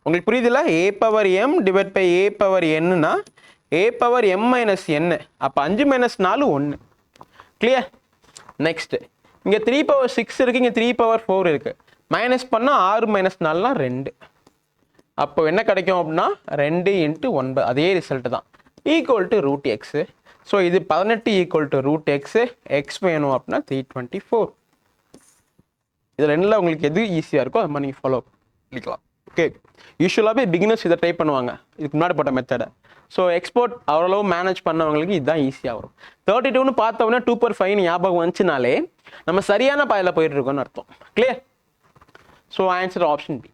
உங்களுக்கு புரியுதுல்ல? a/m divide by a/nனா a/m-n. அப்போ 5 - 4 1. கிளியர்? நெக்ஸ்ட் இங்கே 3/6 இருக்கு, இங்கே 3/4 இருக்கு. மைனஸ் பண்ணால் 6 - 4னா 2. அப்போ என்ன கிடைக்கும் அப்படின்னா 2 × 9, அதே ரிசல்ட் தான், equal to root x. So இது 18 equal to root x. X வேணும் அப்படின்னா 324. இதில் ரெண்டில் உங்களுக்கு எது ஈஸியாக இருக்கோ அது மாதிரி நீங்கள் ஃபாலோ பண்ணிக்கலாம். ஓகே, யூஸ்வலாகவே பிகினர்ஸ் இதை ட்ரை பண்ணுவாங்க, இதுக்கு முன்னாடி போட்ட மெத்தடை. ஸோ எக்ஸ்போர்ட் அவ்வளவு மேனேஜ் பண்ணவங்களுக்கு இதுதான் ஈஸியாக வரும். 32ன்னு பார்த்தோம்னா 2/5 ஞாபகம் வந்துச்சுனாலே நம்ம சரியான பாதையில் போயிட்டு இருக்கோம்னு அர்த்தம். Clear? So answer option B.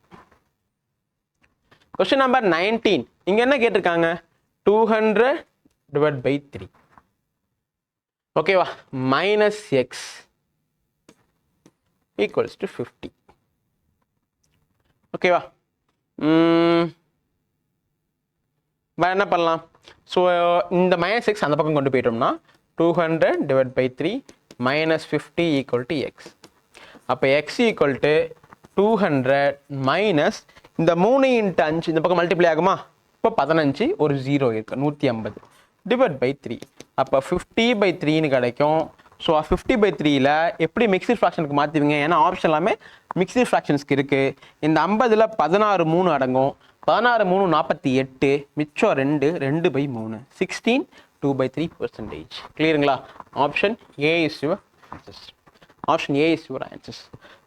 Question number 19. இங்கே என்ன கேட்டிருக்காங்க, 200 டிவைட் பை 3. ஓகேவா? Minus x equals to 50. ஓகேவா? வேறு என்ன பண்ணலாம்? ஸோ இந்த மைனஸ் எக்ஸ் அந்த பக்கம் கொண்டு போயிட்டோம்னா 200 divide by 3 minus 50 equal to x. அப்போ எக்ஸ் ஈக்குவல் டு 200 மைனஸ் இந்த 3 × 5 இந்த பக்கம் மல்டிப்ளை ஆகுமா? இப்போ 15 ஒரு 0 இருக்கு, 150 டிவைட் பை 3. அப்போ 50/3ன்னு கிடைக்கும். ஸோ 50/3ல் எப்படி மிக்ஸ்டு ஃப்ராக்ஷனுக்கு மாற்றுவீங்க? ஏன்னா ஆப்ஷன் எல்லாமே மிக்ஸ்டு ஃப்ராக்ஷன்ஸ்க்கு இருக்குது. இந்த 50ல் 16 3 அடங்கும். 16 3 48, மிச்சம் 2 2/3, 16 2/3%. கிளியருங்களா? Option A is your answers. Option A is your answers.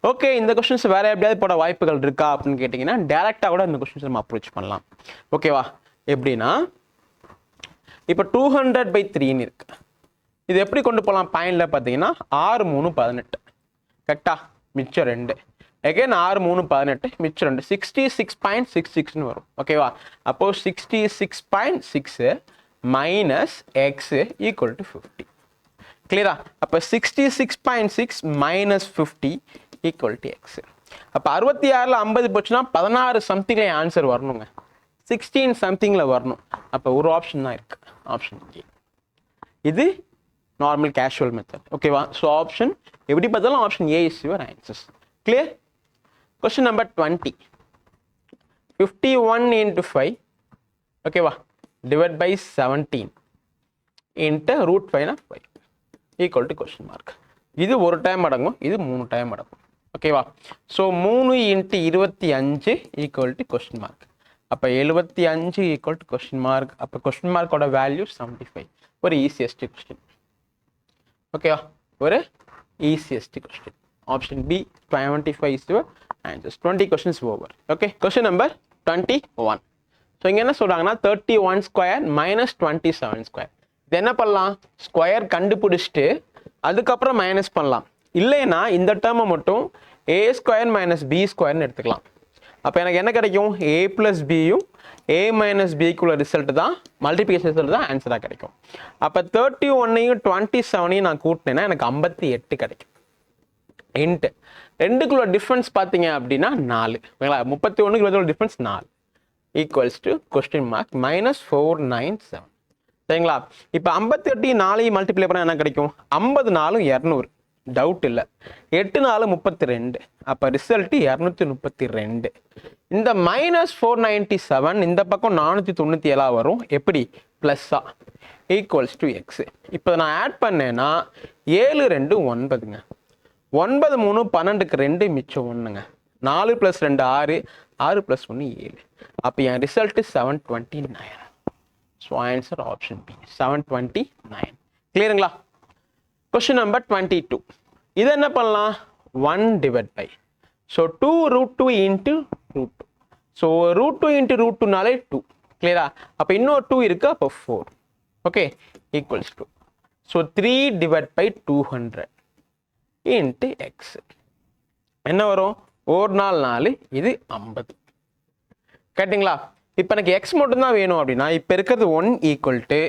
Okay, இந்த கொஸ்டின்ஸ் வேறு எப்படியாவது போட வாய்ப்புகள் இருக்கா அப்படின்னு கேட்டிங்கன்னா டேரெக்டாக கூட இந்த கொஸ்டின்ஸ் நம்ம அப்ரோச் பண்ணலாம். ஓகேவா? எப்படின்னா இப்போ 200/3ன்னு இருக்கு. இது எப்படி கொண்டு போகலாம் பாயிண்டில் பார்த்தீங்கன்னா 6 3 18. கரெக்டா? மிச்சம் 2. அகைன் 6 3 18, மிச்சம் 2, 66.66ன்னு வரும். ஓகேவா? அப்போது 66.6 மைனஸ் எக்ஸ் ஈக்குவல் டு 50. கிளியரா? அப்போ 66.6 மைனஸ் 50 ஈக்குவல் டு எக்ஸ். அப்போ 66ல் 50 போச்சுன்னா 16 சம்திங்கில் ஆன்சர் வரணுங்க, 16 சம்திங்கில் வரணும். அப்போ ஒரு ஆப்ஷன் தான் இருக்குது, ஆப்ஷன் ஏ. இது நார்மல் கேஷுவல் மெத்தட். ஓகேவா? ஸோ ஆப்ஷன் எப்படி பார்த்தாலும் option A is your answers. Clear? Question number 20. 51 × 5 ஓகேவா divide by 17 into √5 5 equal to question mark. இது ஒரு டைம் அடங்கும், இது 3 டைம் அடங்கும். ஓகேவா? So 3 × 25 equal to question mark. அப்போ 75 ஈக்குவல் டு கொஸ்டின் மார்க். அப்போ கொஸ்டின் மார்க்கோட வேல்யூ 75. ஒரு ஈஸியஸ்ட் கொஸ்டின். ஓகேவா? ஒரு easiest question. Option B 25 is your answers. 20 questions over. Okay, question number 21. So இங்கே என்ன சொல்கிறாங்கன்னா 31 ஸ்கொயர் மைனஸ் 27 ஸ்கொயர். இது என்ன பண்ணலாம்? ஸ்கொயர் கண்டுபிடிச்சிட்டு அதுக்கப்புறம் மைனஸ் பண்ணலாம். இல்லைன்னா இந்த டேர்மை மட்டும் a ஸ்கொயர் மைனஸ் b ஸ்கொயர்னு எடுத்துக்கலாம். அப்போ எனக்கு என்ன கிடைக்கும்? a + bயும் a - bக்குள்ள ரிசல்ட் தான், மல்டிபிகேஷன் ரிசல்ட் தான் ஆன்சராக கிடைக்கும். அப்போ 31ஐயும் 27ஐயும் நான் கூட்டினேன்னா எனக்கு 58 கிடைக்கும். இன்ட்டு ரெண்டுக்குள்ள டிஃப்ரென்ஸ் பார்த்தீங்க அப்படின்னா 4. ஓகேங்களா? 31க்கு difference 4 equals to question mark -497. சரிங்களா? இப்போ 58 4ஐயும் மல்டிப்ளை பண்ணால் என்ன கிடைக்கும்? 50 4 200. டவுட் இல்லை. 8 4 32. அப்போ ரிசல்ட்டு 232. இந்த -497 இந்த பக்கம் 497 வரும். எப்படி? ப்ளஸ்ஸா ஈக்குவல்ஸ் டு எக்ஸ். இப்போ நான் ஆட் பண்ணேன்னா 7 2 9ங்க. 9 3 12க்கு 2 மிச்சம் 1ங்க 4 + 2 6 6 + 1 7 அப்போ என் result 729 so answer option B 729 கிளியருங்களா கொஸ்டின் நம்பர் 22 இது என்ன பண்ணலாம் 1 divide by so 2 √2 into √2 so √2 into √2நாலே 2 கிளியரா அப்போ இன்னொரு 2 இருக்கு அப்போ 4 okay equals to so 3 divide by 200 into x என்ன வரும் ஒரு நாள் 4 இது 50 கேட்டிங்களா இப்போ எனக்கு எக்ஸ் மட்டும்தான் வேணும் அப்படின்னா இப்போ இருக்கிறது 1 equal to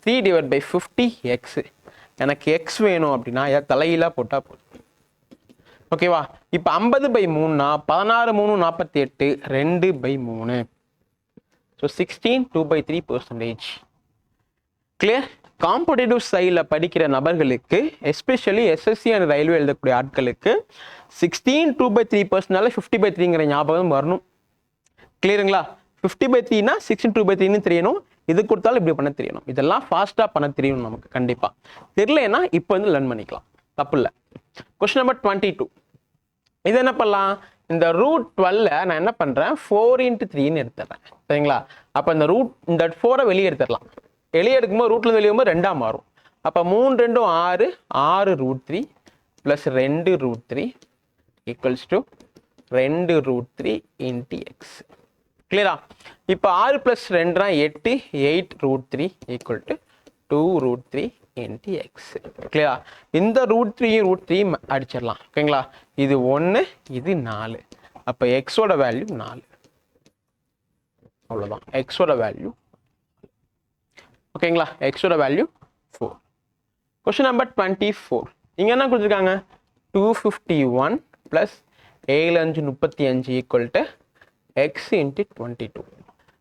3 divide by 50 x எனக்கு எக்ஸ் வேணும் அப்படின்னா தலையிலாக போட்டால் போதும் ஓகேவா இப்போ 50/3னா 16 3 48 2/3 ஸோ 16 2/3%. கிளியர் காம்படிட்டிவ் சைடில் படிக்கிற நபர்களுக்கு எஸ்பெஷலி எஸ்எஸ்சி அண்ட் ரயில்வே எழுதக்கூடிய ஆட்களுக்கு 16 2/3%னால 50/3ங்கிற ஞாபகம் வரணும் கிளியருங்களா 50/3னா 16 2/3ன்னு தெரியணும் இது கொடுத்தாலும் இப்படி பண்ண தெரியணும் இதெல்லாம் ஃபாஸ்ட்டாக பண்ண தெரியணும் நமக்கு கண்டிப்பாக தெரியலன்னா இப்போ வந்து லேர்ன் பண்ணிக்கலாம் தப்பு இல்லை கொஸ்டின் நம்பர் 22 இது என்ன பண்ணலாம் இந்த √12 நான் என்ன பண்ணுறேன் 4 × 3ன்னு எடுத்துடுறேன் சரிங்களா அப்போ இந்த 4 வெளியே எடுத்துடலாம் வெளியே எடுக்கும்போது ரூட்ல வெளியே போகும்போது 2ஆக மாறும் அப்போ 3 2 6 6 √3 plus 2 √3 equals to 2 √3 into X கிளியரா இப்போ 6 + 2 8 8 √3 ஈக்குவல் டு 2 √3 இன்ட்டு எக்ஸ் கிளியரா இந்த √3 அடிச்சிடலாம் ஓகேங்களா இது 1 இது 4 அப்போ எக்ஸோட வேல்யூ 4 அவ்வளோதான் எக்ஸோட வேல்யூ ஓகேங்களா எக்ஸோட வேல்யூ 4 கொஸ்டின் நம்பர் 24 இங்கே என்ன கொடுத்துருக்காங்க 251 + 7 5 35 equal to X into 22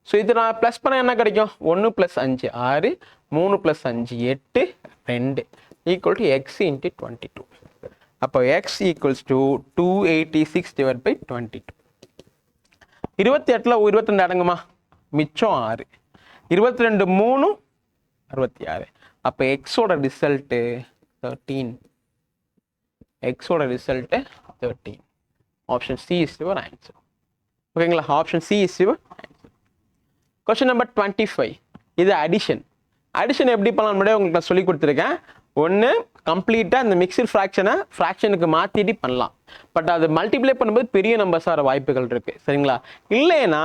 so இது நான் ப்ளஸ் பண்ண என்ன கிடைக்கும் 1 + 5 6 3 + 5 8 2 ஈக்குவல் டு எக்ஸ் இன்ட்டு 22 அப்போ x equals to 286 divide by 22 28ல் 22 அடங்குமா மிச்சம் 6 22 3 66 அப்போ எக்ஸோட ரிசல்ட்டு 13 எக்ஸோட result 13 option C is your answer ஓகேங்களா option C is your answer question number 25 இது அடிஷன் எப்படி பண்ணலாம் முன்னாடியே உங்களுக்கு நான் சொல்லி கொடுத்துருக்கேன் ஒன்று கம்ப்ளீட்டாக இந்த மிக்சர் ஃப்ராக்ஷனுக்கு மாற்றிட்டு பண்ணலாம் பட் அது மல்டிப்ளை பண்ணும்போது பெரிய நம்பர்ஸ் வர வாய்ப்புகள் இருக்குது சரிங்களா இல்லைன்னா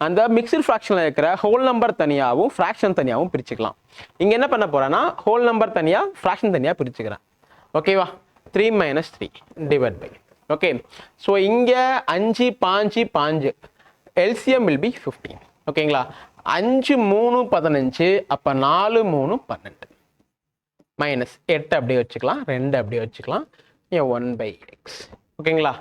அந்த மிக்சர் ஃப்ராக்ஷனில் இருக்கிற ஹோல் நம்பர் தனியாகவும் ஃப்ராக்ஷன் தனியாகவும் பிரிச்சுக்கலாம் இங்கே என்ன பண்ண போகிறேன்னா ஹோல் நம்பர் தனியாக ஃப்ராக்ஷன் தனியாக பிரிச்சுக்கிறேன் ஓகேவா 3 - 3 டிவைட் பை ஓகே ஸோ இங்கே 5 5 5 எல்சிஎம் வில் பி 15 ஓகேங்களா 5 3 15 அப்போ 4 3 12 மைனஸ் 8 அப்படியே வச்சுக்கலாம் 2 அப்படியே வச்சுக்கலாம் 1/x ஓகேங்களா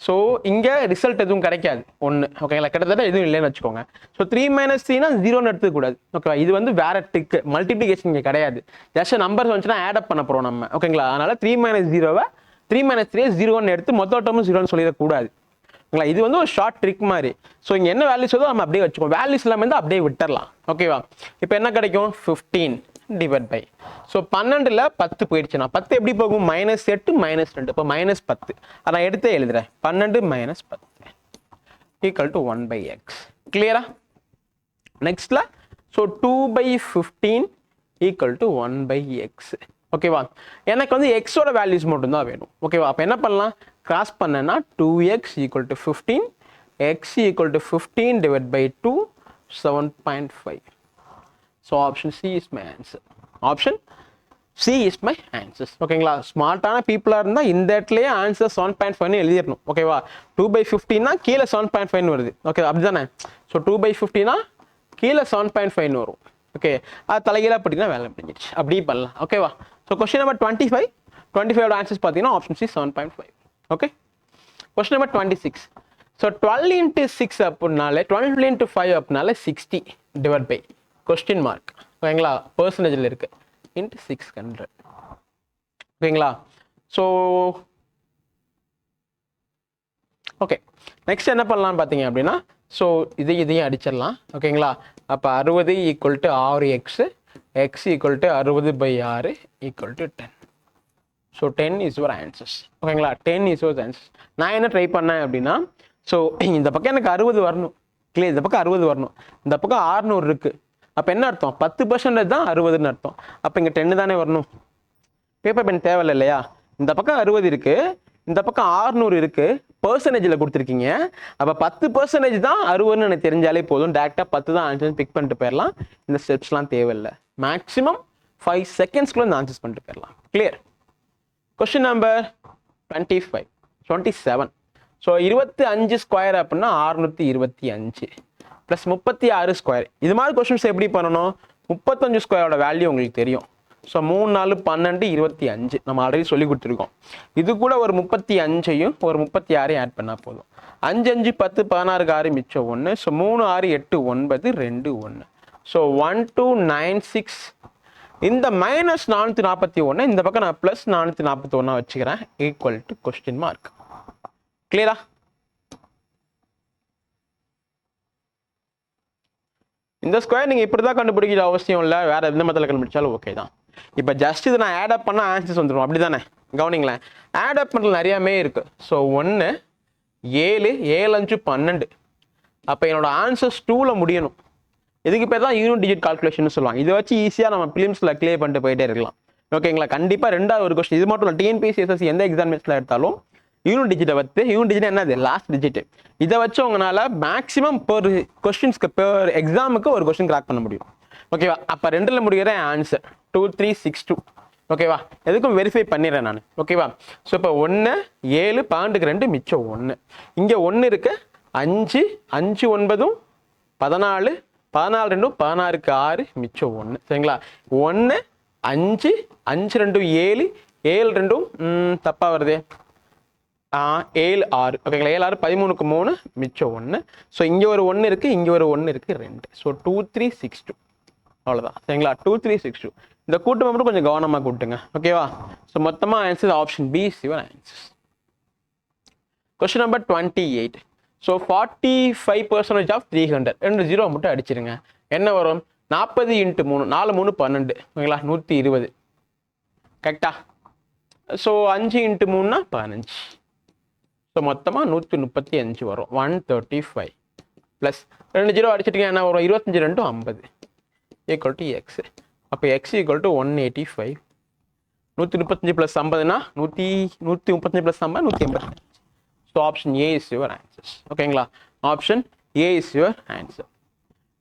ஸோ இங்கே ரிசல்ட் எதுவும் கிடைக்காது 1 ஓகேங்களா கிட்டத்தட்ட எதுவும் இல்லைன்னு வச்சுக்கோங்க ஸோ 3 - 3னா 0ன்னு எடுத்துக்கூடாது ஓகேவா இது வந்து வேற டிக்கு மல்டிப்ளிகேஷன் இங்கே கிடையாது ஜஸ்ட் நம்பர்ஸ் வந்துச்சுன்னா ஆட் அப் பண்ண போகிறோம் நம்ம ஓகேங்களா அதனால 3 - 0வை 3 - 3 0ன்னு எடுத்து மொத்த டேர்மும் 0ன்னு சொல்லிடக்கூடாது ஓகேங்களா இது வந்து ஒரு ஷார்ட் ட்ரிக் மாதிரி ஸோ இங்கே என்ன வேல்யூஸ் வருதோ நம்ம அப்படியே வச்சுக்கோம் வேல்யூஸ் எல்லாமே வந்து அப்படியே விட்டுறலாம் ஓகேவா இப்போ என்ன கிடைக்கும் 15 டிவைட் பை ஸோ 12ல் 10 போயிடுச்சுன்னா 10 எப்படி போகும் -8 -2 இப்போ -10 அதை நான் எடுத்தே எழுதுறேன் 12 - 10 ஈக்குவல் டு 1/x கிளியரா நெக்ஸ்ட்ல ஸோ 2/15 ஈக்குவல் டு 1/x ஓகேவா எனக்கு வந்து எக்ஸோட வேல்யூஸ் மட்டும்தான் வேணும் ஓகேவா அப்போ என்ன பண்ணலாம் கிராஸ் பண்ணேன்னா 2x equal to 15 x equal to 15 divide by 2 7.5 so option C is my answer option C is my answers ஓகேங்களா ஸ்மார்ட்டான பீப்புளாக இருந்தால் இந்த இடத்துலேயே ஆன்சர் 7.5ன்னு எழுதிடணும் ஓகேவா 2/15னா கீழே 7.5ன்னு வருது ஓகே அப்படி தானே ஸோ 2/15னா கீழே 7.5ன்னு வரும் ஓகே அது தலைகீழாக பார்த்தீங்கன்னா வேலை முடிஞ்சிடுச்சு அப்படி பண்ணலாம் ஓகேவா ஸோ கொஸ்டின் நம்பர் 25 ஆன்சர்ஸ் பார்த்தீங்கன்னா option C 7.5 okay question number 26 so 12 × 6 அப்படின்னாலே 12 × 5 அப்படின்னாலே 60 டிவைட் பை கொஸ்டின் மார்க் ஓகேங்களா பெர்சன்டேஜில் இருக்கு இன்ட்டு 600 ஓகேங்களா ஸோ ஓகே நெக்ஸ்ட் என்ன பண்ணலாம்னு பார்த்தீங்க அப்படின்னா ஸோ இதையும் அடிச்சிடலாம் ஓகேங்களா அப்போ 60 equal to 6x x equal to 60/6 equal to 10 so 10 is your answers. ஓகேங்களா, 10 இஸ் யுவர் ஆன்சர்ஸ். நான் என்ன ட்ரை பண்ணேன் அப்படின்னா, ஸோ இந்த பக்கம் எனக்கு 60 வரணும். கிளியர், இந்த பக்கம் 60 வரணும், இந்த பக்கம் 600 இருக்குது. அப்போ என்ன அர்த்தம்? 10% தான் 60ன்னு அர்த்தம். அப்போ இங்கே 10 தானே வரணும். பேப்பர் பென் தேவையில்லை இல்லையா? இந்த பக்கம் 60 இருக்குது, இந்த பக்கம் 600 இருக்குது, பர்சன்டேஜில் கொடுத்துருக்கீங்க. அப்போ 10% தான் 60ன்னு எனக்கு தெரிஞ்சாலே போதும். டேரெக்டாக 10 தான் ஆன்சர் பிக் பண்ணிட்டு போயிடலாம். இந்த ஸ்டெப்ஸ்லாம் தேவையில்லை. மேக்ஸிமம் 5 செகண்ட்ஸ்க்குள்ள இந்த ஆன்சர்ஸ் பண்ணிட்டு போயிடலாம். Clear. Question number 27. So 25 square அப்படின்னா 625 ப்ளஸ் 36 ஸ்கொயர். இது மாதிரி கொஸ்டின்ஸ் எப்படி பண்ணணும்? 35 ஸ்கொயரோட வேல்யூ உங்களுக்கு தெரியும். ஸோ 3 4 12 25 நம்ம ஆல்ரெடி சொல்லி கொடுத்துருக்கோம். இது கூட ஒரு 35ஐயும் ஒரு 36ஐயும் ஆட் பண்ணால் போதும். 5 5 10 16 6 மிச்சம் 1. ஸோ 3 6 8 9 2 1. ஸோ 1296. இந்த மைனஸ் 441 இந்த பக்கம் நான் ப்ளஸ் 441 வச்சுக்கிறேன். Equal to question mark. கிளியரா? இந்த ஸ்கொயர் நீங்கள் இப்படி தான் கண்டுபிடிக்கிற அவசியம் இல்லை, வேற எந்த மெத்தடில் கண்டுபிடிச்சாலும் ஓகே தான். இப்போ ஜஸ்ட் இதை நான் ஆட் அப் பண்ணால் ஆன்சர்ஸ் வந்துடும். அப்படி தானே? கவனிங்களேன், ஆட் அப் பண்ணுறது நிறையாமே இருக்கு. ஸோ 1 7 7 5 12. அப்போ என்னோட ஆன்சர்ஸ் 2ல முடியணும். இதுக்கு பேர் தான் யூனிட் டிஜிட் கால்குலேஷன் சொல்லுவாங்க. இதை வச்சு ஈஸியாக நம்ம பிலிம்ஸில் கிளியர் பண்ணிட்டு போயிட்டே இருக்கலாம். ஓகேங்களா? கண்டிப்பாக ரெண்டாவது ஒரு கொஸ்டின் இது மட்டும் இல்லை, டிஎன்பிஎஸ்சி எஸ்எஸ்சி எந்த எக்ஸாமினேஷனில் எடுத்தாலும் யூனிட் டிஜிட்டை வச்சு, யூனிட் டிஜிட் என்னது? Last digit. இதை வச்சு உங்களால் மேக்ஸிமம் பெர் கொஸ்டின்ஸ்க்கு பெர் எக்ஸாமுக்கு ஒரு கொஸ்டின் கிராக் பண்ண முடியும். ஓகேவா? அப்போ 2ல் முடிகிற ஆன்சர் 2362. ஓகேவா? எதுக்கும் வெரிஃபை பண்ணிடுறேன் நான். ஓகேவா? ஸோ இப்போ 1 7 12க்கு 2 மிச்சம் 1. இங்கே 1 இருக்கு. 5 5 9 14 14 2 16க்கு 6 மிச்சம் 1. சரிங்களா? 1 5 5 2 7 7 2 தப்பாக வருது. 7 6. ஓகேங்களா? 7 6 13க்கு 3 மிச்சம் 1. ஸோ இங்கே ஒரு 1 இருக்குது, இங்கே ஒரு 1 இருக்குது, 2. ஸோ 2362. அவ்வளோதான். சரிங்களா? 2362. இந்த கூட்டு மட்டும் கொஞ்சம் கவனமாக கூட்டுங்க. ஓகேவா? ஸோ மொத்தமாக answer option B is your answers. Question number 28. So 45% of 300. 2 0 மட்டும் அடிச்சிருங்க. என்ன வரும்? 40 × 3 4 3 12. ஓகேங்களா? 120. கரெக்டா? ஸோ 5 × 3 15. ஸோ மொத்தமாக 135 வரும். 135 ப்ளஸ் 2 0 அடிச்சிட்டிங்க. என்ன வரும்? 25 2 50 ஈக்குவல் டு எக்ஸ். அப்போ எக்ஸ் ஈக்குவல் டு 185. 135 ப்ளஸ் 50னா 135 plus 50 185. So option A is your answers. ஓகேங்களா? Option A is your answer.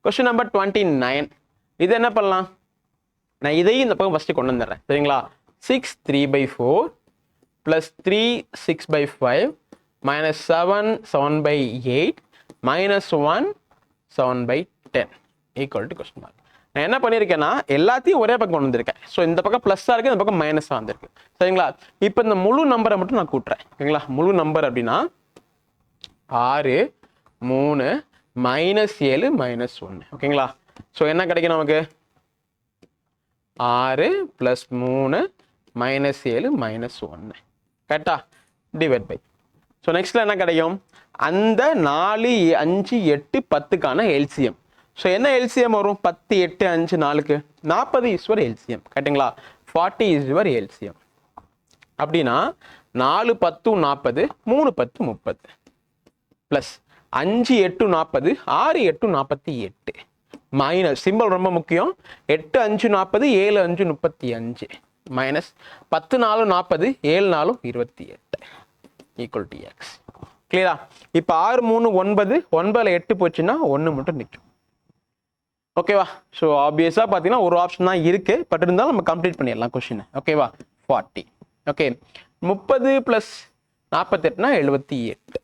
Question number 29. இது என்ன பண்ணலாம்? நான் இதையும் இந்த பக்கம் ஃபஸ்ட்டு கொண்டு வந்துடுறேன். சரிங்களா? 6 3/4 plus 3 6/5 minus 7 7/8 minus 1 7/10 equal to question mark. நான் என்ன பண்ணியிருக்கேன்னா எல்லாத்தையும் ஒரே பக்கம் கொண்டு வந்திருக்கேன். ஸோ இந்த பக்கம் ப்ளஸ்ஸாக இருக்குது, இந்த பக்கம் மைனஸாக வந்திருக்கு. சரிங்களா? இப்போ இந்த முழு நம்பரை மட்டும் நான் கூட்டுறேன். ஓகேங்களா? முழு நம்பர் அப்படின்னா 6 3 -7 -1. ஓகேங்களா? ஸோ என்ன கிடைக்கும் நமக்கு? 6 + 3 -7 -1. கரெக்டா? Divide by. ஸோ நெக்ஸ்ட்ல என்ன கிடைக்கும்? அந்த 4 5 8 10க்கான எல்சிஎம். ஸோ என்ன எல்சிஎம் வரும்? 10 8 5 4க்கு 40 இஸ் யுவர் எல்சிஎம். கரெக்டுங்களா? 40 இஸ் யுவர் எல்சிஎம். அப்படின்னா 4 10 40 3 10 30 ப்ளஸ் 5 8 40 6 8 48 மைனஸ் சிம்பிள் ரொம்ப முக்கியம். 8 5 40 7 5 35 மைனஸ் 10 4 40 7 4 28 ஈக்குவல் டு எக்ஸ். கிளியரா? இப்போ 6 3 9 9ல் 8 போச்சுன்னா 1 மட்டும் நிற்கும். ஓகேவா? ஸோ ஆப்வியஸாக பார்த்தீங்கன்னா ஒரு ஆப்ஷன் தான் இருக்கு, பட் இருந்தாலும் நம்ம கம்ப்ளீட் பண்ணிடலாம் கொஸ்டின். ஓகேவா? 40. ஓகே, 30 + 48னா 78.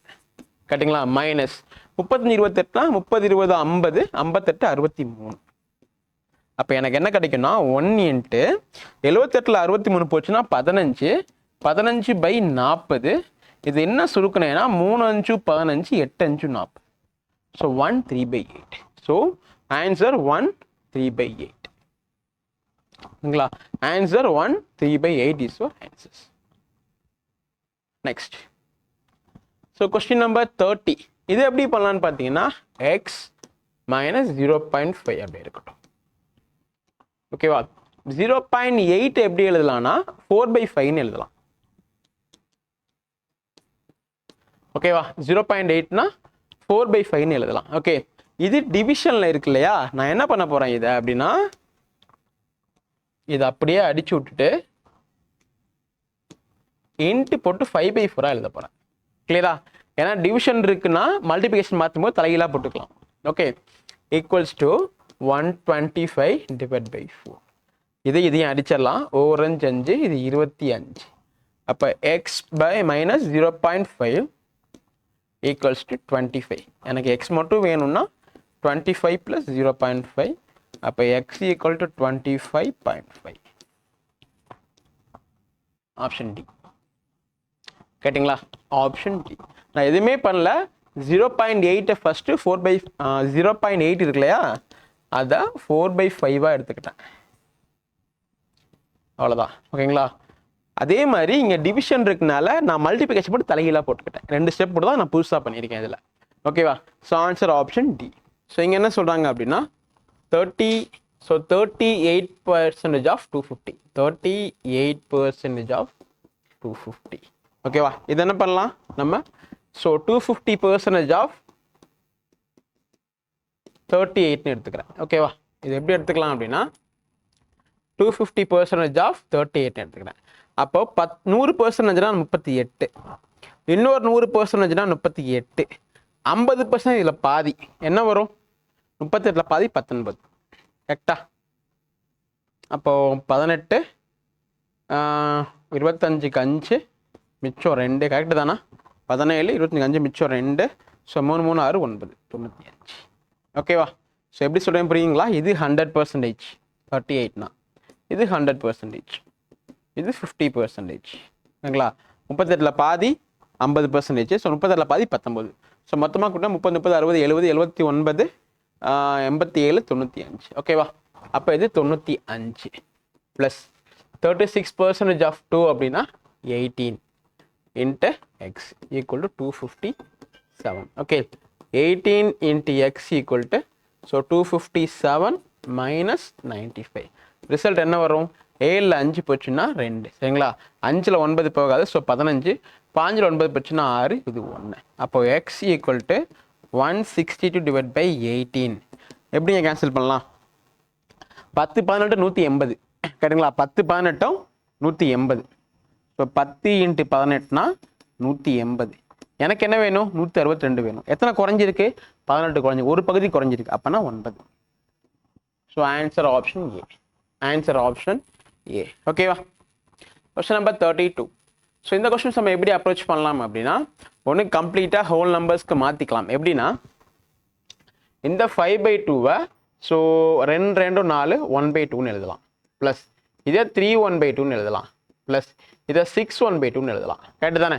கரெக்டுங்களா? மைனஸ் 35 28னா 30 20 50 58 63. அப்போ எனக்கு என்ன கிடைக்கும்னா 1 × 78ல் 63 போச்சுன்னா 15 15/40. இது என்ன சுருக்கணும்னா 3 5 15 8 5 40. ஸோ 1 3/8. So answer 1 3/8. ஓகேங்களா? Answer 1 3/8 is your answers. Next. So question number 30. இது எப்படி பண்ணலான்னு பார்த்தீங்கன்னா x - 0.5 அப்படி இருக்கட்டும். ஓகேவா? 0.8 எப்படி எழுதலாம்னா 4/5ன்னு எழுதலாம். ஓகேவா 0.8னா 4/5ன்னு எழுதலாம். ஓகே, இது டிவிஷனில் இருக்கு இல்லையா, நான் என்ன பண்ண போகிறேன் இதை அப்படின்னா இதை அப்படியே அடிச்சு விட்டுட்டு இன்ட்டு போட்டு 5/4 எழுத போகிறேன். கிளியரா? ஏன்னா டிவிஷன் இருக்குன்னா மல்டிபிகேஷன் மாற்றும் போது தலைகீழாக போட்டுக்கலாம். Okay, equals to 125/4. இதையும் அடிச்சிடலாம். ஓரஞ்சு 5, இது 25. அப்போ x by minus 0.5 equals to 25. எனக்கு எக்ஸ் மட்டும் வேணும்னா 25 + 0.5. அப்போ x equal to 25.5. Option D. கேட்டிங்களா? Option D. நான் எதுவுமே பண்ணல. 0.8 ஃபஸ்ட்டு 0.8 இருக்கு இல்லையா, அதை 4/5 எடுத்துக்கிட்டேன். அவ்வளோதான். ஓகேங்களா? அதே மாதிரி இங்கே டிவிஷன் இருக்குனால நான் மல்டிபிகேஷன் போட்டு தலைகீழாக போட்டுக்கிட்டேன். 2 ஸ்டெப் போட்டு தான் நான் புதுசாக பண்ணியிருக்கேன் இதில். ஓகேவா? So answer option D. So இங்கே என்ன சொல்கிறாங்க அப்படின்னா 38% ஆஃப் 250. 38% ஆஃப் 250. ஓகேவா? இது என்ன பண்ணலாம் நம்ம? ஸோ 250% ஆஃப் 38ன்னு எடுத்துக்கிறேன். ஓகேவா? இது எப்படி எடுத்துக்கலாம் அப்படின்னா 250% ஆஃப் 38 எடுத்துக்கிறேன். அப்போ 100% 38, இன்னொரு 100% 38, 50% இதில் பாதி என்ன வரும்? 38ல் பாதி 19. கரெக்டா? அப்போ 18, 25க்கு 5 மிச்சம் 2. கரெக்டு தானா? 17, 25க்கு 5 மிச்சம் 2. ஸோ 3 3 6 9 95. ஓகேவா? ஸோ எப்படி சொல்கிறேன் புரியுங்களா? இது 100% 38னா, இது 100%, இது 50%. ஓகேங்களா? 38ல் பாதி 50%. ஸோ 38ல் பாதி 19. ஸோ மொத்தமாக கூட 30 30 60 70 79 87 95. ஓகேவா? அப்போ இது 95 ப்ளஸ் 36% ஆஃப் 2 அப்படின்னா 18 into X equal to 257. Okay, 18 into X equal to so 257 minus 95. Result என்ன வரும்? 7ல் 5 போச்சுன்னா 2. சரிங்களா? 5ல் 9 போகாது. ஸோ 15. 5ல் 9 போச்சுன்னா 6. இது 1. அப்போ எக்ஸ் ஈக்குவல் டு 162/18. எப்படிங்க கேன்சல் பண்ணலாம்? 10 18 180. கேட்டுங்களா? 10 18 180. ஸோ 10 இன்ட்டு 18னா 180. எனக்கு என்ன வேணும்? 162 வேணும். எத்தனை குறைஞ்சிருக்கு? 18 குறைஞ்சி, ஒரு பகுதி குறைஞ்சிருக்கு. அப்போனா 9. So answer option A. Answer option A. ஓகேவா? Question number 32. ஸோ இந்த கொஸ்டின்ஸ் நம்ம எப்படி அப்ரோச் பண்ணலாம் அப்படின்னா, ஒன்று கம்ப்ளீட்டாக ஹோல் நம்பர்ஸ்க்கு மாற்றிக்கலாம். எப்படின்னா இந்த 5/2 ஸோ 2 2 4 1/2ன்னு எழுதலாம். ப்ளஸ் இதை 3 1/2ன்னு எழுதலாம். ப்ளஸ் இதை 6 1/2ன்னு எழுதலாம். கரெக்டு தானே?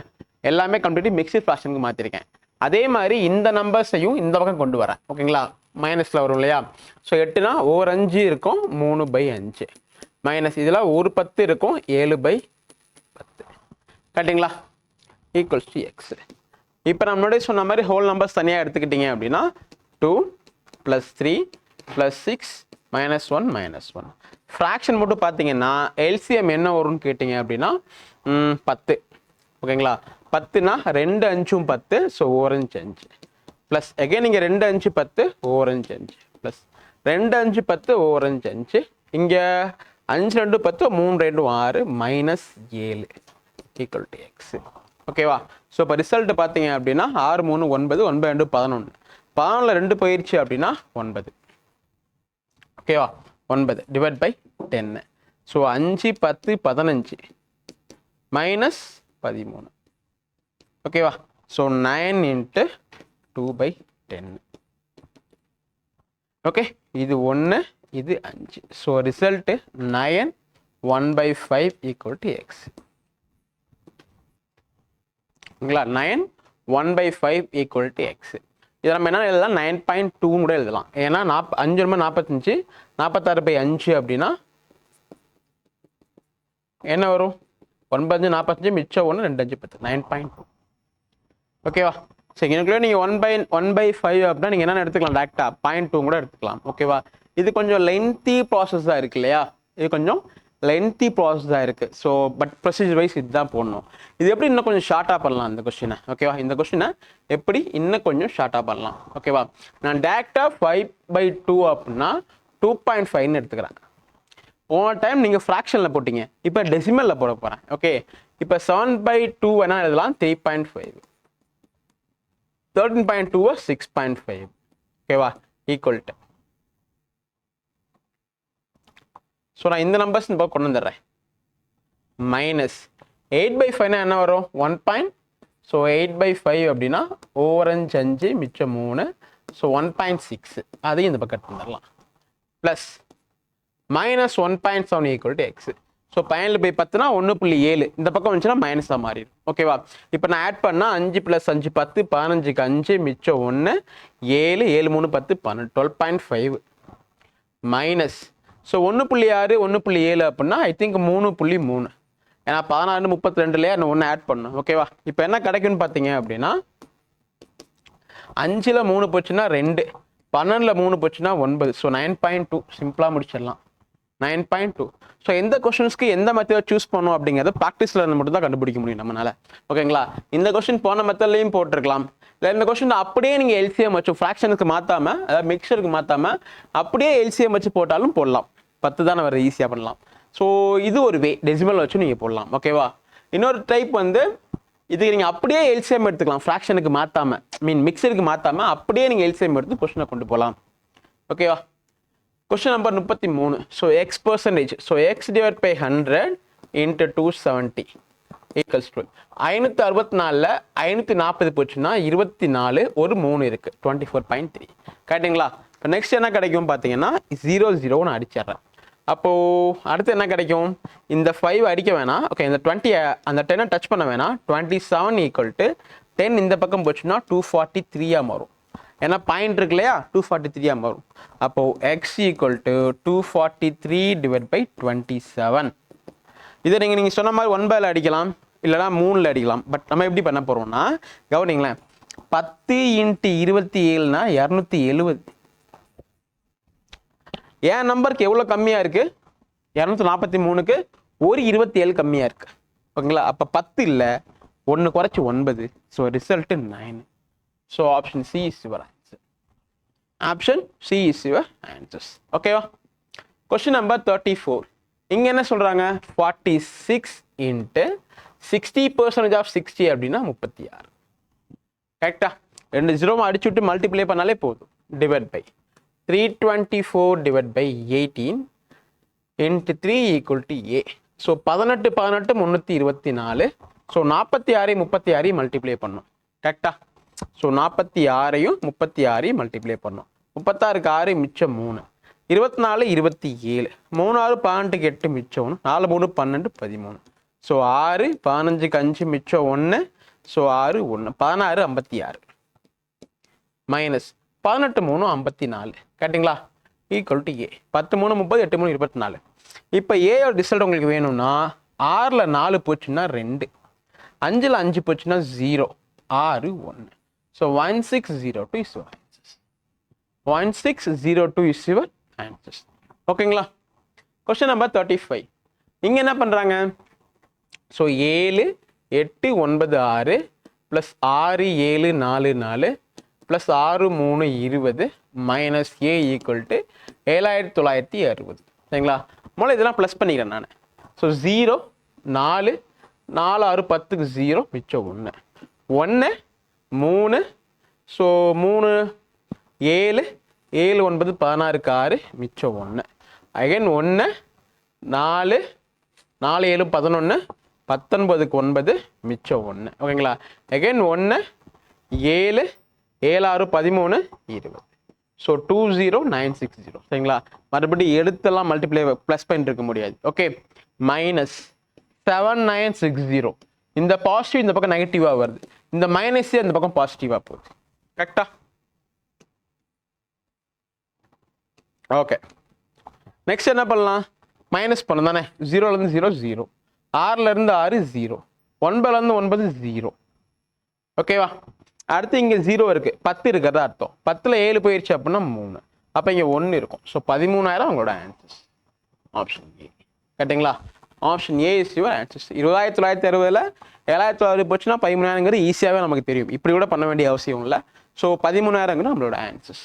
எல்லாமே கம்ப்ளீட்டாக மிக்ஸ்டு ஃப்ராக்ஷனுக்கு மாற்றிருக்கேன். அதே மாதிரி இந்த நம்பர்ஸையும் இந்த பக்கம் கொண்டு வரேன். ஓகேங்களா? மைனஸில் வரும் இல்லையா? ஸோ 8னா ஒரு 5 இருக்கும் 3/5 மைனஸ் இதில் ஒரு 10 இருக்கும் 7/10. கரெக்டுங்களா? Equals to X. இப்போ நம்ம முன்னாடி சொன்ன மாதிரி ஹோல் நம்பர்ஸ் தனியாக எடுத்துக்கிட்டீங்க அப்படின்னா 2 + 3 + 6 -1 -1. ஃப்ராக்ஷன் மட்டும் பார்த்தீங்கன்னா எல்சிஎம் என்ன வரும்னு கேட்டிங்க அப்படின்னா 10. ஓகேங்களா? 10னா 2 5 10. ஸோ ஓரஞ்சு 5 ப்ளஸ் எகைன் நீங்கள் 2 5 10 ஓரஞ்சு 5 ப்ளஸ் 2 5 10 ஓரஞ்சு 5. இங்கே 5 2 10 3 2 6 -7 ஈக்குவல் டு எக்ஸ். ஓகேவா? ஸோ இப்போ ரிசல்ட் பார்த்தீங்க அப்படின்னா 6 3 9 9 2 11. 11ல் 2 போயிடுச்சு அப்படின்னா 9. ஓகேவா? 9 டிவைட் பை 10. ஸோ 5 10 15 -13. ஓகேவா? So 9 into 2/10. ஓகே, இது 1, இது 5. So result 9 1/5 equal to X. ஓகேங்களா? 9 1/5 ஈக்குவல் டு எக்ஸ். இதை நம்ம என்ன எழுதலாம்? 9.2 கூட எழுதலாம். ஏன்னா 5 45 46/5 அப்படின்னா என்ன வரும்? 9 45 மிச்சம் 1 2 5 10 9.2. ஓகேவா? சரி, எனக்குள்ளே நீங்கள் 1/5 அப்படின்னா நீங்கள் என்ன எடுத்துக்கலாம்? டேரெக்டாக 0.2 கூட எடுத்துக்கலாம். ஓகேவா? இது கொஞ்சம் லென்த்தி ப்ராசஸாக இருக்கு இல்லையா? இது கொஞ்சம் லென்த்தி ப்ராசஸாக இருக்குது. ஸோ பட் ப்ரொசீஜர் வைஸ் இதுதான் போடணும். இது எப்படி இன்னும் கொஞ்சம் ஷார்ட்டாக பண்ணலாம் இந்த கொஸ்டினை? ஓகேவா, இந்த கொஸ்டினை எப்படி இன்னும் கொஞ்சம் ஷார்ட்டாக பண்ணலாம்? ஓகேவா, நான் டேரெக்டாக 5/2 அப்படின்னா 2.5ன்னு எடுத்துக்கிறேன். போன டைம் நீங்கள் ஃப்ராக்ஷனில் போட்டீங்க, இப்போ டெசிமலில் போட போகிறேன். ஓகே, இப்போ 7/2 வேணால் எழுதலாம் 3.5, 13.2 6.5. ஓகேவா, ஈக்குவல் டு. ஸோ நான் இந்த நம்பர்ஸ் இப்போ கொண்டு வந்துடுறேன். மைனஸ் 8/5னா என்ன வரும்? 1. ஸோ 8/5 அப்படின்னா ஓவரஞ்சு 5 மிச்சம் 3. ஸோ 1.6 அதையும் இந்த பக்கம் வந்துடலாம். Plus minus 1.7 equal to X. So 15/10னா 1.7 இந்த பக்கம் வந்துச்சுன்னா மைனஸாக மாறிடும். ஓகேவா, இப்போ நான் ஆட் பண்ணால் 5 + 5 10, 15க்கு 5 மிச்சம் 1, 7, 7 3 10 12, 12.5 மைனஸ். ஸோ 1.6 1.7 அப்படின்னா ஐ திங்க் 3.3. ஏன்னா 16 32லேயே நான் 1 ஆட் பண்ணணும். ஓகேவா, இப்போ என்ன கிடைக்குன்னு பார்த்தீங்க அப்படின்னா 5ல் 3 போச்சுன்னா 2, 12ல் 3 போச்சுன்னா 9. ஸோ 9.2 சிம்பிளாக முடிச்சிடலாம். 9.2. ஸோ எந்த கொஸ்டின்ஸ்க்கு எந்த மெத்தட் சூஸ் பண்ணணும் அப்படிங்கிறத ப்ராக்டிஸில் இருந்து மட்டும் தான் கண்டுபிடிக்க முடியும் நம்மளால. ஓகேங்களா, இந்த கொஸ்டின் போன மெத்தட்லையும் போட்டிருக்கலாம். இல்லை இந்த கொஸ்டின் அப்படியே நீங்கள் எல்சிஎம் வச்சு ஃப்ராக்ஷனுக்கு மாற்றாமல், அதாவது மிக்சருக்கு மாற்றாமல் அப்படியே எல்சிஎம் வச்சு போட்டாலும் போடலாம். 10 தானே வர, ஈஸியாக பண்ணலாம். ஸோ இது ஒரு வே, டெசிமல் வச்சு நீங்கள் போடலாம். ஓகேவா, இன்னொரு டைப் வந்து இதுக்கு நீங்கள் அப்படியே எல்சிஎம் எடுத்துக்கலாம், ஃப்ராக்ஷனுக்கு மாற்றாமல், மிக்சருக்கு மாற்றாமல் அப்படியே நீங்கள் எல்சிஎம் எடுத்து கொஸ்டினை கொண்டு போகலாம். ஓகேவா, question number 33. So x percentage. So x divide by 100 into 270 equals to 564ல் 540 போச்சுன்னா 24, ஒரு 3 இருக்குது, 24.3. கரெக்டுங்களா? இப்போ நெக்ஸ்ட் என்ன கிடைக்கும் பார்த்தீங்கன்னா 0 0ன்னு அடிச்சிட்றேன். அப்போது அடுத்து என்ன கிடைக்கும்? இந்த 5 அடிக்க வேணாம். ஓகே, இந்த 20 அந்த 10 டச் பண்ண வேணாம். 27 ஈக்குவல் டு 10 இந்த பக்கம் போச்சுன்னா 243 மாறும். ஏன்னா பாயிண்ட் இருக்கு இல்லையா, 243 மாறும். அப்போது x equal to 243 divide by 27. இதை நீங்கள் சொன்ன மாதிரி 1/ல் அடிக்கலாம், இல்லைனா 3ல் அடிக்கலாம். பட் நம்ம எப்படி பண்ண போகிறோம்னா, கவனிங்களேன், 10 × 27னா 270. என் நம்பருக்கு எவ்வளோ கம்மியாக இருக்குது? 243க்கு ஒரு 27 கம்மியாக இருக்குது. ஓகேங்களா, அப்போ 10 இல்லை, 1 குறைச்சி 9. So result 9. So option C is your answer. Option C is your answers. ஓகேவா, கொஸ்டின் நம்பர் 34. இங்கே என்ன சொல்கிறாங்க? 46 × 60% ஆஃப் 60 அப்படின்னா 36. கரெக்டா? 2 0 அடிச்சு விட்டு மல்டிப்ளை பண்ணாலே போதும். Divide by 324 divide by 18 into 3 equal to A. So 18 18 324. So 46 36 multiply பண்ணோம். கரெக்டா? ஸோ 46ஐயும் 36ஐயும் மல்டிப்ளை பண்ணோம். 36க்கு 6 மிச்சம் 3, 24 27, 3 6 18க்கு 8 மிச்சம் 1, 4 3 12 13. ஸோ 6 15க்கு 5 மிச்சம் 1. So 6 1 16 56 minus 18 3 54. கரெக்டுங்களா? ஈக்குவல் டு ஏ. 10 3 30, 8 3 24. இப்போ ஏயோட ரிசல்ட் உங்களுக்கு வேணும்னா 6ல் 4 போச்சுன்னா 2, 5ல் 5 போச்சுன்னா 0, 6 1. So 1602 is your answers. 1602 is your answers. ஓகேங்களா? Question number 35. இங்கே என்ன பண்ணுறாங்க? So 7 8 9 6 plus 6 7 4 4 plus 6 3 20 minus A equal to 7960. சரிங்களா? முதல்ல இதெல்லாம் ப்ளஸ் பண்ணிக்கிறேன் நான். ஸோ 0 4 4 6 10க்கு 0 மிச்சம் 1 1 3. ஸோ 3 7 7 9 16க்கு 6 மிச்சம் 1 அகைன் 1 4 4 7 11 19க்கு 9 மிச்சம் 1. ஓகேங்களா? அகைன் 1 7 7 6 13 20. ஸோ 20960. சரிங்களா? மறுபடியும் எடுத்தெல்லாம் மல்டிப்ளை ப்ளஸ் பண்ணிட்டு இருக்க முடியாது. Okay, minus 7960. இந்த பாசிட்டிவ் இந்த பக்கம் நெகட்டிவாக வருது, இந்த மைனஸ் இந்த பக்கம் பாசிட்டிவாக போகுது. கரெக்டா? ஓகே, நெக்ஸ்ட் என்ன பண்ணலாம்? மைனஸ் பண்ணணும் தானே. 0லேருந்து 0 0, 6லேருந்து 6 0, 9லேருந்து 9 0. ஓகேவா? அடுத்து இங்கே 0 இருக்குது, 10 இருக்கிறதா அர்த்தம். 10ல் 7 போயிடுச்சு அப்படின்னா 3. அப்போ இங்கே 1 இருக்கும். ஸோ 13000 உங்களோட ஆன்சர்ஸ். Option A. கரெக்டுங்களா? Option A is your answers. 20,960ல் 7,960 போச்சுன்னா 13,000ங்கிறது ஈஸியாகவே நமக்கு தெரியும். இப்படி கூட பண்ண வேண்டிய அவசியம் இல்லை. ஸோ 13,000ங்கிறது நம்மளோட answers.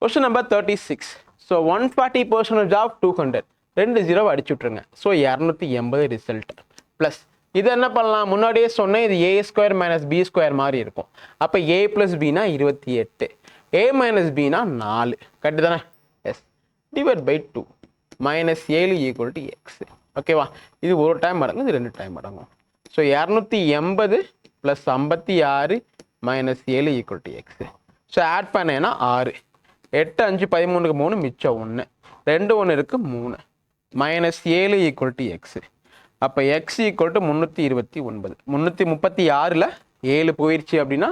Question number 36. So 140% of 200 2 0 அடிச்சு விட்ருங்க. ஸோ 280 ரிசல்ட் ப்ளஸ் இது என்ன பண்ணலாம், முன்னாடியே சொன்னேன் இது A square minus B square மாதிரி இருக்கும். அப்போ ஏ ப்ளஸ் பினா 28, ஏ மைனஸ் பினா 4, கரெக்டு தானே? Yes. Divide by 2 minus 7 equal to X. ஓகேவா? இது ஒரு டைம் மடங்கு, இது 2 டைம் மடங்கும். So 280 plus 56 minus 7 equal to X. So add பண்ணேன்னா 6, 8 5 13க்கு 3 மிச்சம் 1, 2 1 இருக்கு 3 மைனஸ் 7 ஈக்குவல் டு எக்ஸ். அப்போ எக்ஸ் ஈக்குவல் டு 329. 336ல் 7 போயிடுச்சு அப்படின்னா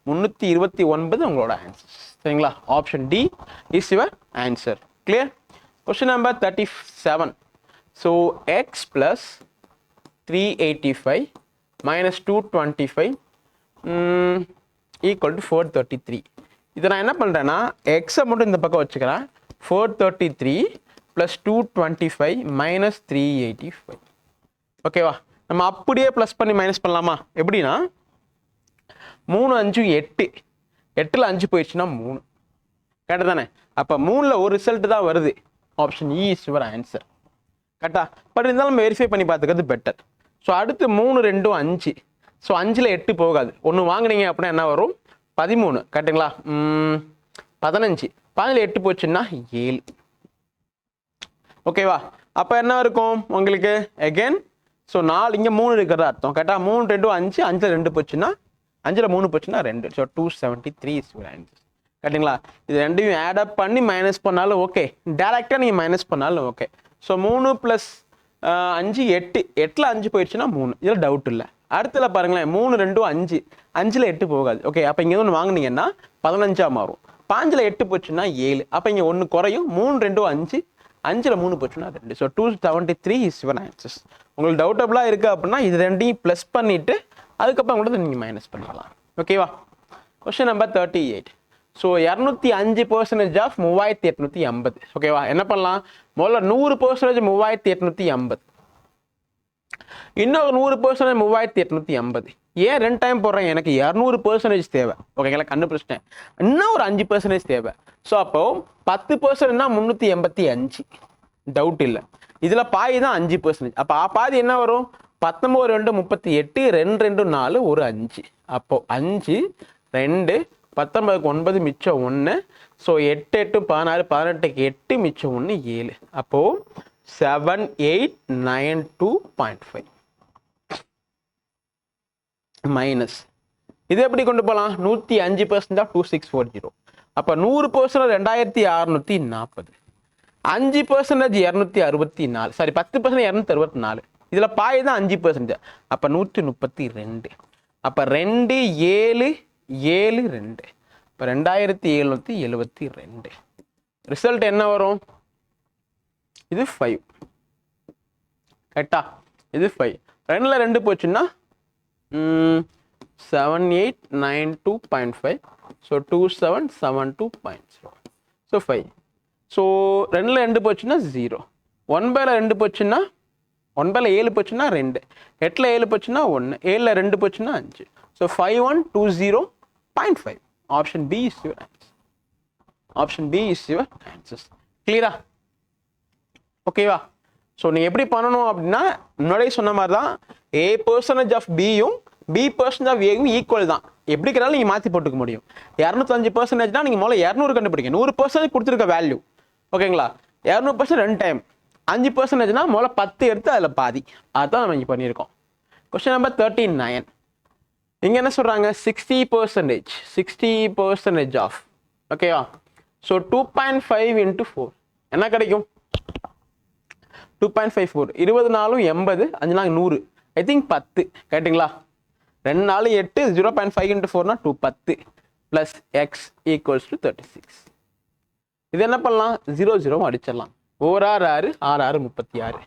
329 உங்களோட ஆன்சர். சரிங்களா? Option D is your answer. Clear? Question number 37. So x plus 385 minus 225 equal to 433. இதை நான் என்ன பண்ணுறேன்னா எக்ஸை மட்டும் இந்த பக்கம் வச்சுக்கிறேன். 433 ப்ளஸ் 225 மைனஸ் 385. ஓகேவா? நம்ம அப்படியே ப்ளஸ் பண்ணி மைனஸ் பண்ணலாமா? எப்படின்னா 3 5 8, 8ல் 5 போயிடுச்சுன்னா 3, கரெக்டாக தானே? அப்போ 3ல் ஒரு ரிசல்ட் தான் வருது. Option E is your answer. கரெக்டா? பட் இருந்தாலும் நம்ம வெரிஃபை பண்ணி பார்த்துக்கிறது பெட்டர். ஸோ அடுத்து 3 2 5. ஸோ 5ல் 8 போகாது. ஒன்று வாங்கினீங்க அப்படின்னா என்ன வரும்? 13, கரெக்டுங்களா? 15, 15ல் 8 போச்சுன்னா 7. ஓகேவா? அப்போ என்ன இருக்கும் உங்களுக்கு? அகெயின் ஸோ 4 இங்கே 3 இருக்கிறது அர்த்தம். கரெக்டாக? 3 2 5, 5ல் 2 போச்சுன்னா 5ல் 3 போச்சுன்னா 2. So 273 is your answer. கரெக்டுங்களா? இது ரெண்டையும் ஆட் அப் பண்ணி மைனஸ் பண்ணாலும் ஓகே, டேரெக்டாக நீங்கள் மைனஸ் பண்ணாலும் ஓகே. ஸோ 3 ப்ளஸ் 5 8, 8ல் 5 போயிடுச்சுன்னா 3, இதில் டவுட் இல்லை. அடுத்துல பாருங்களேன் 3 2 5, 5ல் 8 போகாது. ஓகே, அப்போ இங்கே ஒன்று வாங்கினீங்கன்னா 15ஆக மாறும். 5ல் 8 போச்சுன்னா 7, அப்போ இங்கே 1 குறையும். 3 2 5, 5ல் 3 போச்சுன்னா 2. So 273 is your answers. உங்களுக்கு டவுட்டபுளாக இருக்குது அப்படின்னா இது ரெண்டையும் ப்ளஸ் பண்ணிவிட்டு அதுக்கப்புறம் கூட நீங்கள் மைனஸ் பண்ணிக்கலாம். ஓகேவா? Question number 38. So 205% of 3850. ஓகேவா? என்ன பண்ணலாம்? முதல்ல 100% 3850, இன்னொரு 100% 3850. ஏன் 2 டைம் போடுறேன்? எனக்கு 200% தேவை. ஓகேங்களா? கண்டுபிடிச்சிட்டேன். இன்னும் ஒரு 5% தேவை. ஸோ அப்போ 10%னா 385, டவுட் இல்லை. இதில் பாதி தான் 5%. அப்போ பாதி என்ன வரும்? 19 2 38, 2 2 4, ஒரு 5. அப்போ 5 2 19 9 மிச்சம் 1. ஸோ 8 8 16, 18க்கு 8 மிச்சம் 1 7. அப்போ 7892.5 மைனஸ் இது எப்படி கொண்டு போகலாம்? 105% ஆஃப் 2640. அப்போ 100% 2640, 5% 264, சாரி 10% 264. இதில் பாய் தான் 5%. அப்போ 132. அப்போ 2 7 7 2. இப்போ 2772. ரிசல்ட் என்ன வரும்? இது 5. கரெக்டா? இது 5. 2ல் 2 போச்சுன்னா 7892.5. ஸோ 2772.0. ஸோ 5. ஸோ 2ல் 2 போச்சுன்னா 0. 1/2 போச்சுன்னா 1/7 போச்சுன்னா 2. 8ல் 7 போச்சுன்னா 1. 7ல் 2 போச்சுன்னா 5. So 5120.5. Option B is your answer. Option B is your answers. கிளியரா? ஓகேவா? ஸோ நீங்கள் எப்படி பண்ணணும் அப்படின்னா முன்னாடியே சொன்ன மாதிரி தான் A% ஆஃப் பியும் B% ஆஃப் ஏயும் ஈக்குவல் தான். எப்படி இருக்கிறாலும் நீங்கள் மாற்றி போட்டுக்க முடியும். 205%னா நீங்கள் முதல்ல 200 கண்டுபிடிங்க. 100% கொடுத்துருக்க வேல்யூ. ஓகேங்களா? 200% 2 டைம். 5%னா முதல்ல 10 எடுத்து அதில் பாதி. அதுதான் நம்ம இங்கே பண்ணியிருக்கோம். Question number 39. இங்கே என்ன சொல்கிறாங்க? 60% ஆஃப். ஓகேவா? ஸோ 2.5 × 4 என்ன கிடைக்கும்? 2.54. 20 நாளும் 80, 5 நாள் 100. I think 10. கேட்டிங்களா? 2 நாள் 8, 0.5 × 4னா 210 ப்ளஸ் எக்ஸ் ஈக்குவல்ஸ் டு 36. இது என்ன பண்ணலாம்? 0 0 அடிச்சிடலாம். 1 6 6, 6 6 36.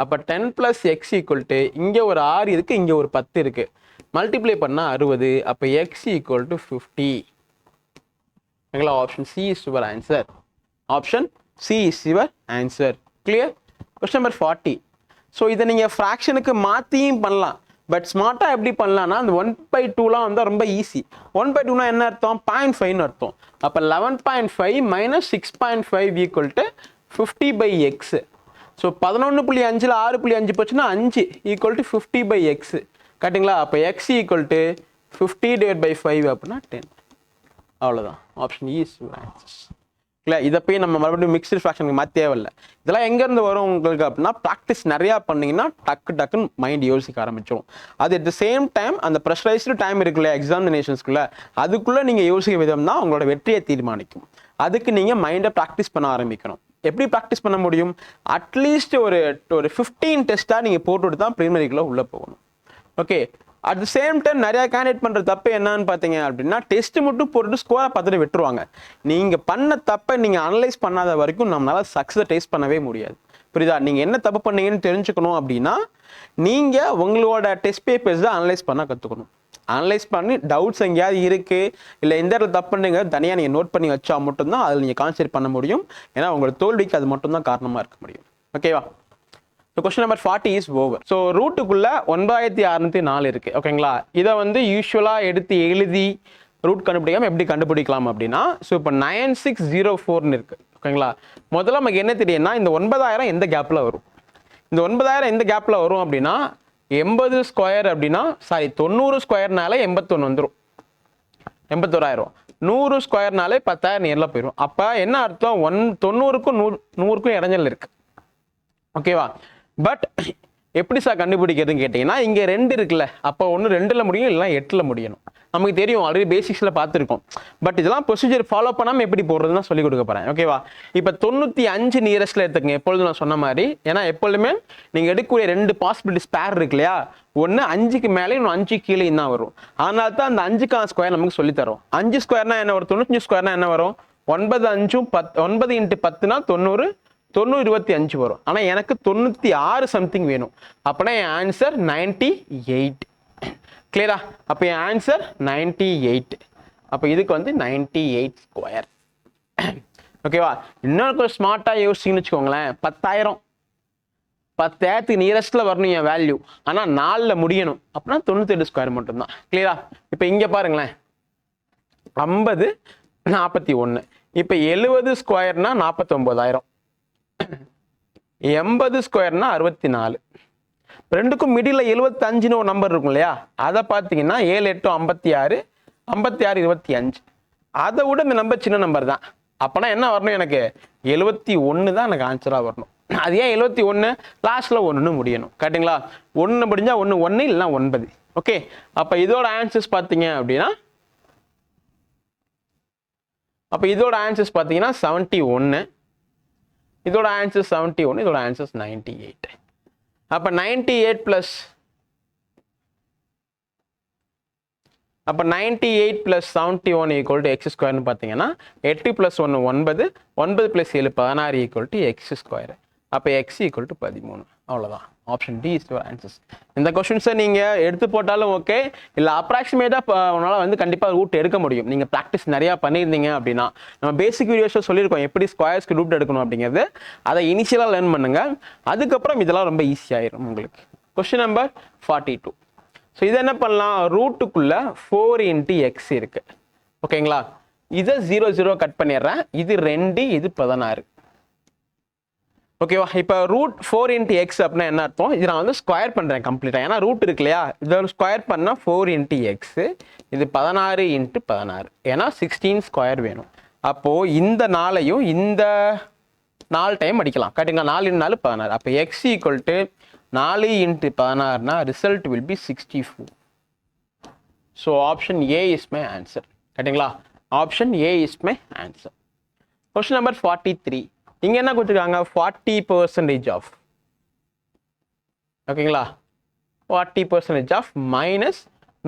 அப்போ 10 ப்ளஸ் எக்ஸ் ஈக்குவல் டு இங்கே ஒரு 6 இருக்குது, இங்கே ஒரு 10 இருக்குது. மல்டிப்ளை பண்ணால் 60. அப்போ எக்ஸ் ஈக்குவல் டு 50. ஓகேங்களா? Option C is your answer. Option C is your answer. Clear? Question number 40. So இதை நீங்கள் ஃப்ராக்ஷனுக்கு மாற்றியும் பண்ணலாம். பட் ஸ்மார்ட்டாக எப்படி பண்ணலாம்னா அந்த 1/2லாம் வந்து ரொம்ப ஈஸி. 1/2னா என்ன அர்த்தம்? 0.5ன்னு அர்த்தம். அப்போ 11.5 minus 6.5 equal to 50/x. So 11.5ல் 6.5 போச்சுன்னா 5 ஈக்குவல் டு 50/x. கரெக்டுங்களா? அப்போ x ஈக்குவல் டு 50/5 அப்படின்னா 10. அவ்வளோதான். Option E is answers. இல்லை இதை போய் நம்ம மறுபடியும் மிக்ஸ்டு ஃப்ராக்ஷனுக்கு மாற்ற தேவையில்லை. இதெல்லாம் எங்கேருந்து வரும் உங்களுக்கு அப்படின்னா ப்ராக்டிஸ் நிறையா பண்ணிங்கன்னா டக்குன்னு மைண்ட் யோசிக்க ஆரம்பிச்சிடும். அது அட் த சேம் டைம் அந்த ப்ரெஷரைஸ்டு டைம் இருக்குல்ல எக்ஸாமினேஷன்ஸ்குள்ளே, அதுக்குள்ளே நீங்கள் யோசிக்க விதம் தான் உங்களோட வெற்றியை தீர்மானிக்கும். அதுக்கு நீங்கள் மைண்டை ப்ராக்டிஸ் பண்ண ஆரம்பிக்கணும். எப்படி ப்ராக்டிஸ் பண்ண முடியும்? அட்லீஸ்ட் ஒரு 15 டெஸ்ட்டாக நீங்கள் போட்டுவிட்டு தான் ப்ரிலிமினரிக்குள்ளே உள்ளே போகணும். Okay, at the same time நிறையா கேண்டிடேட் பண்ணுற தப்பு என்னன்னு பார்த்தீங்க அப்படின்னா டெஸ்ட் மட்டும் போட்டுட்டு ஸ்கோரை பார்த்துட்டு விட்டுருவாங்க. நீங்கள் பண்ண தப்பை நீங்கள் அனலைஸ் பண்ணாத வரைக்கும் நம்மளால் சக்ஸஸை டேஸ்ட் பண்ணவே முடியாது. புரியுதா? நீங்கள் என்ன தப்பு பண்ணீங்கன்னு தெரிஞ்சுக்கணும் அப்படின்னா நீங்கள் உங்களோட டெஸ்ட் பேப்பர்ஸ் தான் அனலைஸ் பண்ண கற்றுக்கணும். அனலைஸ் பண்ணி டவுட்ஸ் எங்கேயாவது இருக்குது இல்லை எந்த இடத்துல தப்பு பண்ணுங்க தனியாக நீங்கள் நோட் பண்ணி வச்சா மட்டும்தான் அதில் நீங்கள் கான்சென்ட்ரேட் பண்ண முடியும். ஏன்னா உங்களோட தோல்விக்கு அது மட்டும்தான் காரணமாக இருக்க முடியும். ஓகேவா? So question number 40 is over. So ரூட்டுக்குள்ளே 9604 இருக்குது. ஓகேங்களா? இதை வந்து யூஸ்வலாக எடுத்து எழுதி ரூட் கண்டுபிடிக்காமல் எப்படி கண்டுபிடிக்கலாம் அப்படின்னா, ஸோ இப்போ 9604ன்னு இருக்குது. ஓகேங்களா? முதல்ல நமக்கு என்ன தெரியும்னா இந்த 9000 எந்த கேப்பில் வரும்? இந்த 9000 எந்த கேப்பில் வரும் அப்படின்னா 80 ஸ்கொயர் அப்படின்னா 90 ஸ்கொயர்னாலே 81 வந்துடும், 81,000. 100 ஸ்கொயர்னாலே 10,000 நேரில் போயிடும். அப்போ என்ன அர்த்தம்? 90க்கும் 100க்கும் இடைஞ்சல் இருக்குது. ஓகேவா? பட் எப்படி சார் கண்டுபிடிக்கிறதுன்னு கேட்டிங்கன்னா இங்கே 2 இருக்குல்ல, அப்போ ஒன்று 2ல் முடியும் இல்லைனா 8ல் முடியணும். நமக்கு தெரியும், ஆல்ரெடி பேசிக்ஸில் பார்த்துருக்கோம். பட் இதெல்லாம் ப்ரொசீஜர் ஃபாலோ பண்ணாமல் எப்படி போடுறதுன்னு சொல்லிக் கொடுக்க போகிறேன். ஓகேவா? இப்போ 95 நியரஸ்ட்டில் எடுத்துக்கங்க எப்பொழுதும் நான் சொன்ன மாதிரி. ஏன்னா எப்பொழுதுமே நீங்கள் எடுக்கக்கூடிய 2 பாசிபிலிட்டி ஸ்பேர் இருக்கு இல்லையா, ஒன்று 5க்கு மேலே இன்னும் 5 கீழே தான் வரும். அதனால தான் அந்த 5க்கான ஸ்கொயர் நமக்கு சொல்லித்தரோம். 5 ஸ்கொயர்னா என்ன வரும்? 95 ஸ்கொயர்னா என்ன வரும்? 9 5 9 × 10னா 90, 25 வரும். ஆனால் எனக்கு 96 சம்திங் வேணும். அப்படின்னா என் ஆன்சர் 98. கிளியரா? அப்போ என் ஆன்சர் 98. அப்போ இதுக்கு வந்து 98 ஸ்கொயர். ஓகேவா? இன்னொரு ஸ்மார்ட்டாக யோசிச்சிங்கன்னு வச்சுக்கோங்களேன், 10,000 நியரஸ்ட்டில் வரணும் என் வேல்யூ. ஆனால் 4ல் முடியணும். அப்படின்னா 98 ஸ்கொயர் மட்டும்தான். கிளியரா? இப்போ இங்கே பாருங்களேன், 50 41. இப்போ 70 ஸ்கொயர்னா 49,000, 80 ஸ்கொயர்னா 64. ரெண்டுக்கும் மிடில் 75ன்னு ஒரு நம்பர் இருக்கும் இல்லையா, அதை பார்த்தீங்கன்னா 7 8 56, 56 25. அதை விட இந்த நம்பர் சின்ன நம்பர் தான். அப்போனா என்ன வரணும்? எனக்கு 71 தான் எனக்கு ஆன்சராக வரணும். அது ஏன் 71? லாஸ்ட்டில் 1 முடியணும். கரெக்டுங்களா? 1 முடிஞ்சால் 1 இல்லைனா 9. ஓகே, அப்போ இதோட ஆன்சர்ஸ் பார்த்தீங்க அப்படின்னா 71, இதோட ஆன்சர் 71, இதோட ஆன்சர்ஸ் 98. அப்போ 98 + 71 ஈக்குவல் டு எக்ஸ் ஸ்கொயர்னு பார்த்தீங்கன்னா 8 + 1 9, 9 + 7 16 ஈக்குவல் டு எக்ஸ் ஸ்கொயர். அப்போ எக்ஸ் ஈக்குவல் டு 13. அவ்வளோதான். Option D is your answers. இந்த கொஸ்டின்ஸை நீங்கள் எடுத்து போட்டாலும் ஓகே, இல்லை அப்ராக்சிமேட்டாக உங்களால் வந்து கண்டிப்பாக ரூட் எடுக்க முடியும். நீங்கள் ப்ராக்டிஸ் நிறையா பண்ணியிருந்தீங்க அப்படின்னா. நம்ம பேசிக் வீடியோஸில் சொல்லியிருக்கோம் எப்படி ஸ்கொயர்ஸ்க்கு ரூட் எடுக்கணும் அப்படிங்கிறது. அதை இனிஷியலாக லேர்ன் பண்ணுங்கள். அதுக்கப்புறம் இதெல்லாம் ரொம்ப ஈஸியாகிடும் உங்களுக்கு. Question number 42. ஸோ இதை என்ன பண்ணலாம்? ரூட்டுக்குள்ளே 4 × x இருக்குது. ஓகேங்களா? இதை 0 0 கட் பண்ணிடுறேன். இது 2, இது 16. ஓகேவா? இப்போ ரூட் 4 × x அப்படின்னா என்ன அர்த்தம்? இது நான் வந்து ஸ்கொயர் பண்ணுறேன் கம்ப்ளீட்டாக. ஏன்னா ரூட் இருக்கு இல்லையா, இதை ஸ்கொயர் பண்ணால் 4 × x, இது 16 × 16. ஏன்னா 16 ஸ்கொயர் வேணும். அப்போது இந்த 4ஐயும் இந்த 4 டைம் அடிக்கலாம். கரெக்டுங்களா? 4 × 4 16. அப்போ x ஈக்குவல் டு 4 × 16னா result will be 64. So option A is my answer. கரெக்டுங்களா? Option A is my answer. Question number 43. இங்கே என்ன கொடுத்துருக்காங்க? 40% ஆஃப். ஓகேங்களா? 40% ஆஃப் மைனஸ்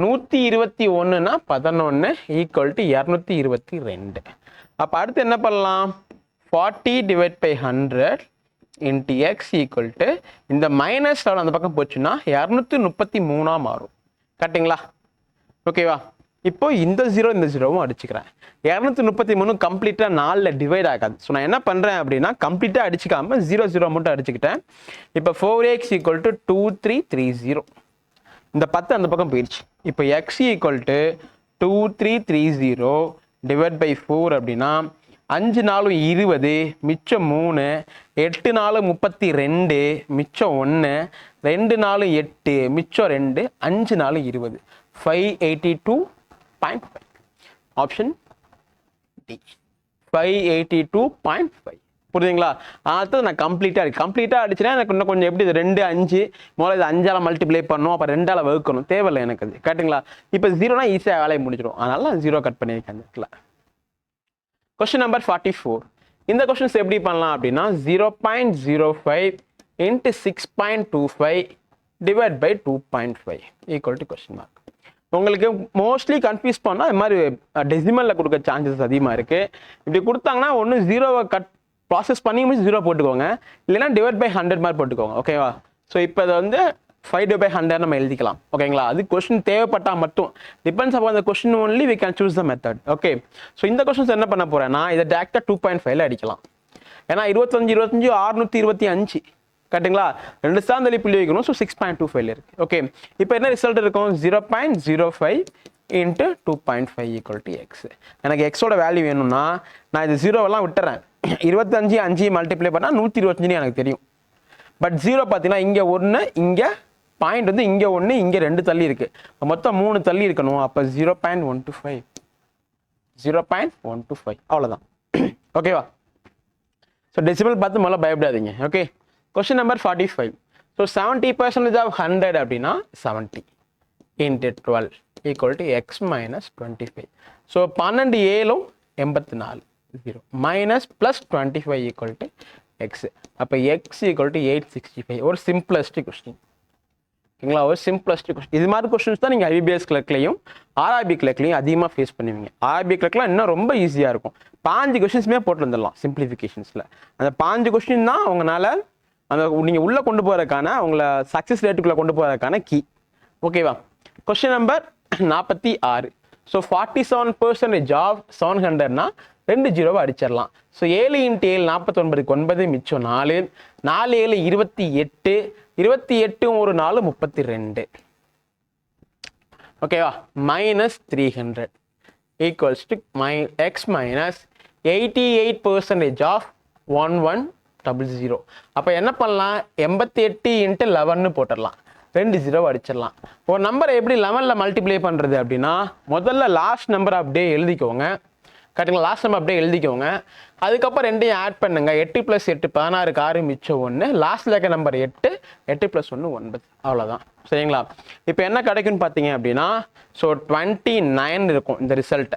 121னா 11 ஈக்குவல் டு 222. அப்போ அடுத்து என்ன பண்ணலாம்? 40 / 100 × x ஈக்குவல் டு இந்த மைனஸ் அந்த பக்கம் போச்சுன்னா 233 மாறும். கரெக்டுங்களா? ஓகேவா? இப்போ இந்த ஜீரோவும் அடிச்சுக்கிறேன். 233 கம்ப்ளீட்டாக 4ல் டிவைட் ஆகாது. ஸோ நான் என்ன பண்ணுறேன் அப்படின்னா கம்ப்ளீட்டாக அடிச்சுக்காமல் 0 மட்டும் அடிச்சுக்கிட்டேன். இப்போ 4x = 2330. இந்த 10 அந்த பக்கம் போயிடுச்சு. இப்போ x = 2330 டிவைட் பை 4 அப்படின்னா 5 4 20, மிச்சம் 3, 8 4 32, மிச்சம் 1, 2 4 8, மிச்சம் 2, 5 4 20, 582.5. Option D 582.5. புரியுதுங்களா? அடுத்தது நான் கம்ப்ளீட்டாக அடிச்சுன்னா எனக்கு இன்னும் கொஞ்சம் எப்படி 2 5 முதல்ல இது 5ஆல் மல்டிப்ளை பண்ணணும், அப்போ 2ஆல் வகுக்கணும், தேவையில்லை எனக்கு அது. கரெக்டுங்களா? இப்போ 0னா ஈஸியாக வேலையை முடிச்சிடும். அதனால நான் 0 கட் பண்ணியிருக்கேன் அந்த இடத்துல. Question number 44. இந்த கொஸ்டின்ஸ் எப்படி பண்ணலாம் அப்படின்னா 0.05 into 6.25 divide by 2.5 equal to question mark. உங்களுக்கு மோஸ்ட்லி கன்ஃபியூஸ் பண்ணால் இது மாதிரி டெசிமலில் கொடுக்க சான்சஸ் அதிகமாக இருக்குது. இப்படி கொடுத்தாங்கன்னா ஒன்று 0வை கட் ப்ராசஸ் பண்ணி முடிச்சு 0 போட்டுக்கோங்க, இல்லைன்னா டிவைட் பை 100 மாதிரி போட்டுக்கோங்க. ஓகேவா? ஸோ இப்போ அதை வந்து 5/100 நம்ம எழுதிக்கலாம். ஓகேங்களா? அது கொஸ்டின் தேவைப்பட்டால் மட்டும், depends upon the question only we can choose the method. Okay, so இந்த கொஸ்டின்ஸ் என்ன பண்ண போறேன்னா இதை டேரக்டாக 2.5ல அடிக்கலாம். ஏன்னா 25 625 கரெக்டுங்களா? 2 சார்ந்தலி புள்ளி வைக்கணும். ஸோ 6.25 இருக்கு. ஓகே, இப்போ என்ன ரிசல்ட் இருக்கும்? 0.05 into 2.5 ஈக்குவல் டு எக்ஸ். எனக்கு எக்ஸோட வேல்யூ வேணும்னா நான் இது 0வெல்லாம் விட்டுறேன். 25 5 மல்டிப்ளை பண்ணால் 125 எனக்கு தெரியும். பட் 0 பார்த்தீங்கன்னா இங்கே 1, இங்கே பாயிண்ட் வந்து இங்கே 1, இங்கே 2 தள்ளி இருக்கு, மொத்தம் 3 தள்ளி இருக்கணும். அப்போ 0.125 அவ்வளோதான். ஓகேவா? ஸோ டெசிமல் பார்த்து முதல்ல பயப்படாதீங்க. Okay, question number 45. So 70% of 100 அப்படின்னா 70 into 12 equal to x minus 25. So 12 7 84 0 minus plus 25 equal to x. அப்போ எக்ஸ் ஈக்குவல் டு 865. ஒரு சிம்பிளஸ்ட் கொஸ்டின். ஓகேங்களா? ஒரு சிம்பிளஸ்ட் கொஸ்டின். இது மாதிரி கொஸ்டின்ஸ் தான் நீங்கள் ஐபிபிஎஸ் கிளர்க்லையும் ஆர்ஆர்பி கிளர்க்லையும் அதிகமாக ஃபேஸ் பண்ணுவீங்க. ஆர்ஆர்பி கிளர்க்லாம் இன்னும் ரொம்ப ஈஸியாக இருக்கும். 5 கொஸ்டின்ஸுமே போட்டு வந்துடலாம் சிம்பிளிஃபிகேஷன்ஸில். அந்த 5 கொஸ்டின் தான் உங்களால் அந்த நீங்கள் உள்ளே கொண்டு போகிறதுக்கான உங்களை சக்ஸஸ் ரேட்டுக்குள்ளே கொண்டு போகிறதுக்கான கீ. ஓகேவா? Question number 46. ஸோ 47% ஆஃப் 700னா 2 0 அடிச்சிடலாம். ஸோ 7 × 7 49, 9 மிச்சம் 4, 4 7 28, 28 ஒரு 4 32. ஓகேவா? Minus 300 equals to x minus 88% of 1100. அப்போ என்ன பண்ணலாம்? 88 × 11 போட்டுடலாம், 2 0 அடிச்சிடலாம். ஒரு நம்பரை எப்படி 11ல் மல்டிப்ளை பண்ணுறது அப்படின்னா முதல்ல லாஸ்ட் நம்பரை அப்படியே எழுதிக்கோங்க. கரெக்டுங்களா? லாஸ்ட் நம்பர் அப்படியே எழுதிக்கோங்க. அதுக்கப்புறம் 2ஐயும் ஆட் பண்ணுங்க. 8 + 8 16, 6 மிச்சம் 1, லாஸ்ட்ல இருக்க நம்பர் 8, 8 + 1 9. அவ்வளோதான். சரிங்களா? இப்போ என்ன கிடைக்கும்னு பார்த்தீங்க அப்படின்னா ஸோ 29 இருக்கும் இந்த result,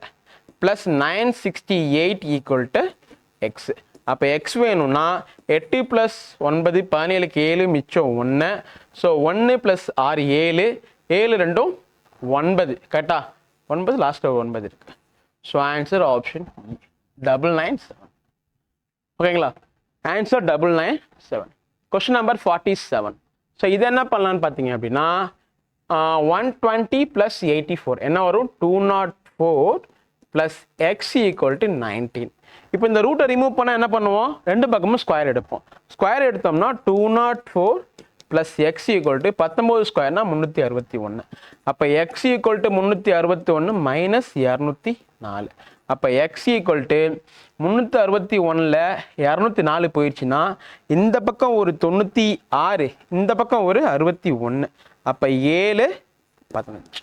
plus 968 equal to x. அப்போ எக்ஸ் வேணும்னா 8 + 9 17க்கு 7 மிச்சம் 1. ஸோ 1 + 6 7, 7 2 9. கரெக்டா? 9 லாஸ்ட்டில் 9 இருக்கு. So answer option 997. ஓகேங்களா? ஆன்சர் 997. Question number 47. ஸோ இது என்ன பண்ணலான்னு பார்த்தீங்க அப்படின்னா 120 + 84 என்ன வரும்? 204 + x ஈக்குவல் டு 19. இப்போ இந்த ரூட்டை ரிமூவ் பண்ணால் என்ன பண்ணுவோம்? 2 பக்கமும் ஸ்கொயர் எடுப்போம். ஸ்கொயர் எடுத்தோம்னா 204 + x ஈக்குவல் டு 19 ஸ்கொயர்னா 361. அப்போ x ஈக்குவல் டு 361 மைனஸ் 204. அப்போ x ஈக்குவல் டு 361ல் 204 போயிடுச்சுன்னா இந்த பக்கம் ஒரு 96, இந்த பக்கம் ஒரு 61. அப்போ 7 15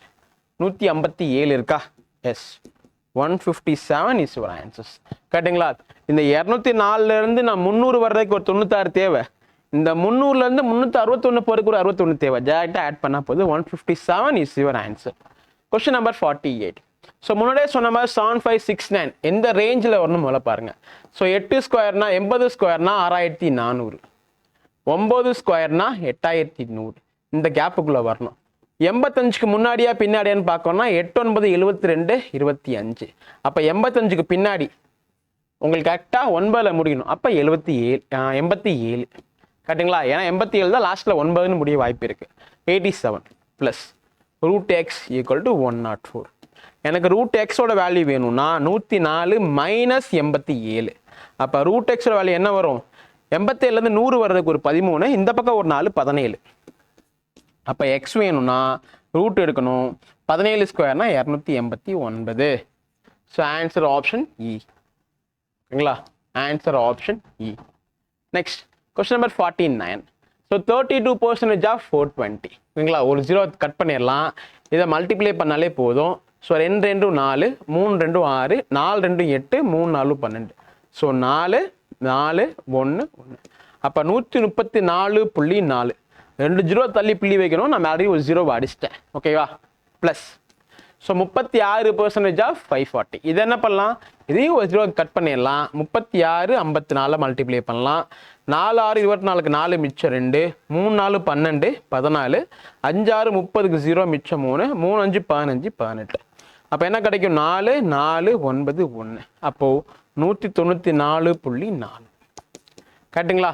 157 இருக்கா? Yes, 157 is your answers. கரெக்டுங்களா? இந்த 204லேருந்து நான் 300 வர்றதுக்கு ஒரு 96 தேவை. இந்த 300லேருந்து 361 போகிறதுக்கு ஒரு 61 தேவை. டேரெக்டாக ஆட் பண்ணால் போது 157 is your answer. Question number 48. So முன்னாடியே சொன்ன மாதிரி 7569 எந்த ரேஞ்சில் வரணும் முதல்ல பாருங்க. ஸோ 8 ஸ்கொயர்னா 80 ஸ்கொயர்னா 6400, 9 ஸ்கொயர்னா 8100. இந்த கேப்புக்குள்ளே வரணும். 85க்கு முன்னாடியா பின்னாடியான்னு பார்க்கணும்னா 8 9 72 25. அப்போ 85க்கு பின்னாடி உங்களுக்கு கரெக்டாக 9ல் முடியணும். அப்போ 87. கரெக்டுங்களா? ஏன்னா 87 தான் லாஸ்ட்டில் 9ன்னு முடிய வாய்ப்பு இருக்குது. 87 + √x ஈக்குவல் டு 104. எனக்கு ரூட் எக்ஸோட வேல்யூ வேணும்னா 104 மைனஸ் 87. அப்போ ரூட் எக்ஸோட வேல்யூ என்ன வரும்? 87லேருந்து 100 வர்றதுக்கு ஒரு 13, இந்த பக்கம் ஒரு 4 17. அப்போ எக்ஸ் வேணும்னா ரூட் எடுக்கணும், 17 ஸ்கொயர்னா 289. So answer option E. ஓகேங்களா? Answer option E. Next question number 49. So 32% of 420. ஓகேங்களா? ஒரு 0 கட் பண்ணிடலாம், இதை மல்டிப்ளை பண்ணாலே போதும். ஸோ 2 2 4, 3 2 6, 4 2 8, 3 4 12. ஸோ 4 4 1 1. அப்போ 134.4. 2 0 தள்ளி புள்ளி வைக்கணும், நான் ஆல்ரெடி ஒரு 0 அடிச்சிட்டேன். ஓகேவா? Plus so 36% of 540. இது என்ன பண்ணலாம்? இதையும் ஒரு 0 கட் பண்ணிடலாம், 36 54 மல்டிப்ளை பண்ணலாம். 4 6 24க்கு 4 மிச்சம் 2, 3 4 12 14, 5 6 30க்கு 0 மிச்சம் 3, 3 5 15 18. அப்போ என்ன கிடைக்கும்? 4 4 9 1. அப்போது 194.4. கரெக்டுங்களா?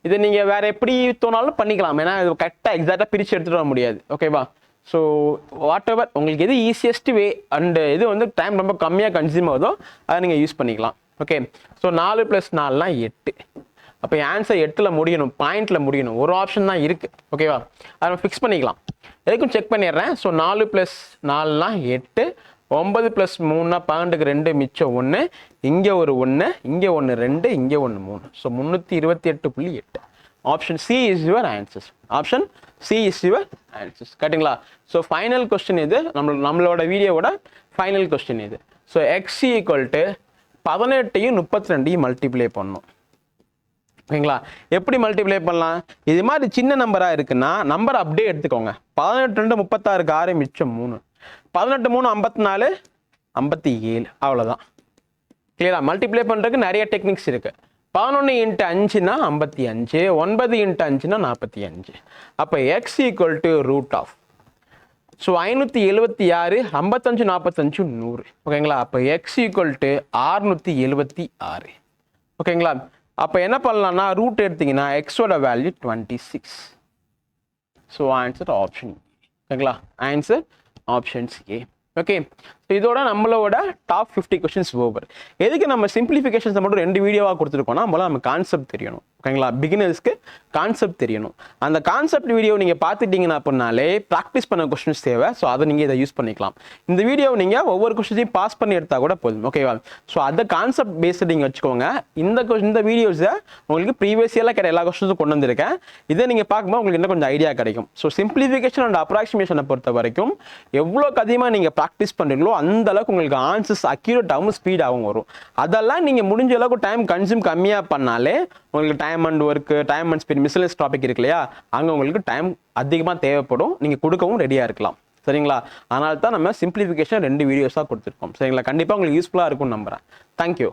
இதை நீங்கள் வேறு எப்படி தோணாலும் பண்ணிக்கலாம், ஏன்னா இது கரெக்டாக எக்ஸாக்டாக பிரித்து எடுத்துகிட்டு வர முடியாது. ஓகேவா? ஸோ வாட் எவர் உங்களுக்கு எது ஈஸியஸ்ட் வே அண்டு இது வந்து டைம் ரொம்ப கம்மியாக கன்சியூம் ஆகுதோ அதை நீங்கள் யூஸ் பண்ணிக்கலாம். Okay, so 4 + 4னா 8. அப்போ ஆன்சர் 8ல் முடியணும், பாயிண்டில் முடியணும். ஒரு ஆப்ஷன் தான் இருக்குது. ஓகேவா? அதை நம்ம ஃபிக்ஸ் பண்ணிக்கலாம். எதுக்கும் செக் பண்ணிடுறேன். ஸோ 4 + 4னா 8, 9 + 3னா 12க்கு 2 மிச்சம் 1, இங்கே ஒரு 1, இங்கே 1 2, இங்கே 1 3. So 328.8. Option C is your answers. Option C is your answers. கரெக்டுங்களா? ஸோ ஃபைனல் கொஸ்டின் இது, நம்மளோட வீடியோவோட ஃபைனல் கொஸ்டின் இது. ஸோ எக்ஸ் ஈக்குவல் டு 18யும் 32யும் மல்டிப்ளை பண்ணணும். ஓகேங்களா? எப்படி மல்டிப்ளை பண்ணலாம்? இது மாதிரி சின்ன நம்பராக இருக்குன்னா நம்பர் அப்படியே எடுத்துக்கோங்க. 18 2 36க்கு 6 மிச்சம் 3, 18 3 54 57. அவ்வளோதான். கிளியரா? மல்டிப்ளை பண்ணுறதுக்கு நிறைய டெக்னிக்ஸ் இருக்குது. 11 × 5னா 55, 9 × 5னா 45. அப்போ x equal to root of, so 576, 55 45 100. ஓகேங்களா? அப்போ எக்ஸ் ஈக்குவல் டு 676. ஓகேங்களா? அப்போ என்ன பண்ணலாம்னா ரூட் எடுத்தீங்கன்னா எக்ஸோட வேல்யூ 26. So answer option. ஓகேங்களா? Answer options A. Okay, so இதோட நம்மளோட டாப் 50 கொஸ்டின்ஸ் ஓவர். எதுக்கு நம்ம சிம்பிளிஃபிகேஷன்ஸை மட்டும் 2 வீடியோவாக கொடுத்துருக்கோம்னா நம்மளால் நம்ம கான்செப்ட் தெரியணும். ஓகேங்களா? பிகினர்ஸ்க்கு கான்செப்ட் தெரியணும். அந்த கான்செப்ட் வீடியோ நீங்கள் பார்த்துட்டீங்கன்னா அப்படின்னாலே ப்ராக்டிஸ் பண்ண கொஸ்டின்ஸ் தேவை. ஸோ அதை நீங்கள் இதை யூஸ் பண்ணிக்கலாம். இந்த வீடியோ நீங்கள் ஒவ்வொரு கொஸ்டின்ஸையும் பாஸ் பண்ணி எடுத்தால் கூட போதும். ஓகேவா? ஸோ அதை கான்செப்ட் பேஸ்டு நீங்கள் வச்சுக்கோங்க. இந்த வீடியோஸை உங்களுக்கு ப்ரீவியஸ் இயரில் கிடையாது எல்லா கொஸ்டின்ஸும் கொண்டு வந்திருக்கேன். இதை நீங்கள் பார்க்கும்போது உங்களுக்கு இன்னும் கொஞ்சம் ஐடியா கிடைக்கும். ஸோ சிம்பிளிஃபிகேஷன் அண்ட் அப்ராக்சிமேஷனை பொறுத்த வரைக்கும் எவ்வளோக்கு அதிகமாக நீங்கள் ப்ராக்டிஸ் பண்ணுறீங்களோ அந்த அளவுக்கு உங்களுக்கு ஆன்சர்ஸ் அக்யூரேட்டாகவும் ஸ்பீடாகவும் வரும். அதெல்லாம் நீங்கள் முடிஞ்ச அளவுக்கு டைம் கன்சியூம் கம்மியாக பண்ணாலே உங்களுக்கு time and work, time and speed, மிஸ்லெஸ் டாபிக் இருக்கு இல்லையா, அங்கே உங்களுக்கு டைம் அதிகமாக தேவைப்படும். நீங்கள் கொடுக்கவும் ரெடியாக இருக்கலாம். சரிங்களா? அதனால தான் நம்ம சிம்பிளிஃபிகேஷன் 2 வீடியோஸாக கொடுத்துருக்கோம். சரிங்களா? கண்டிப்பாக உங்களுக்கு யூஸ்ஃபுல்லாக இருக்கும்னு நம்புகிறேன். தேங்க்யூ.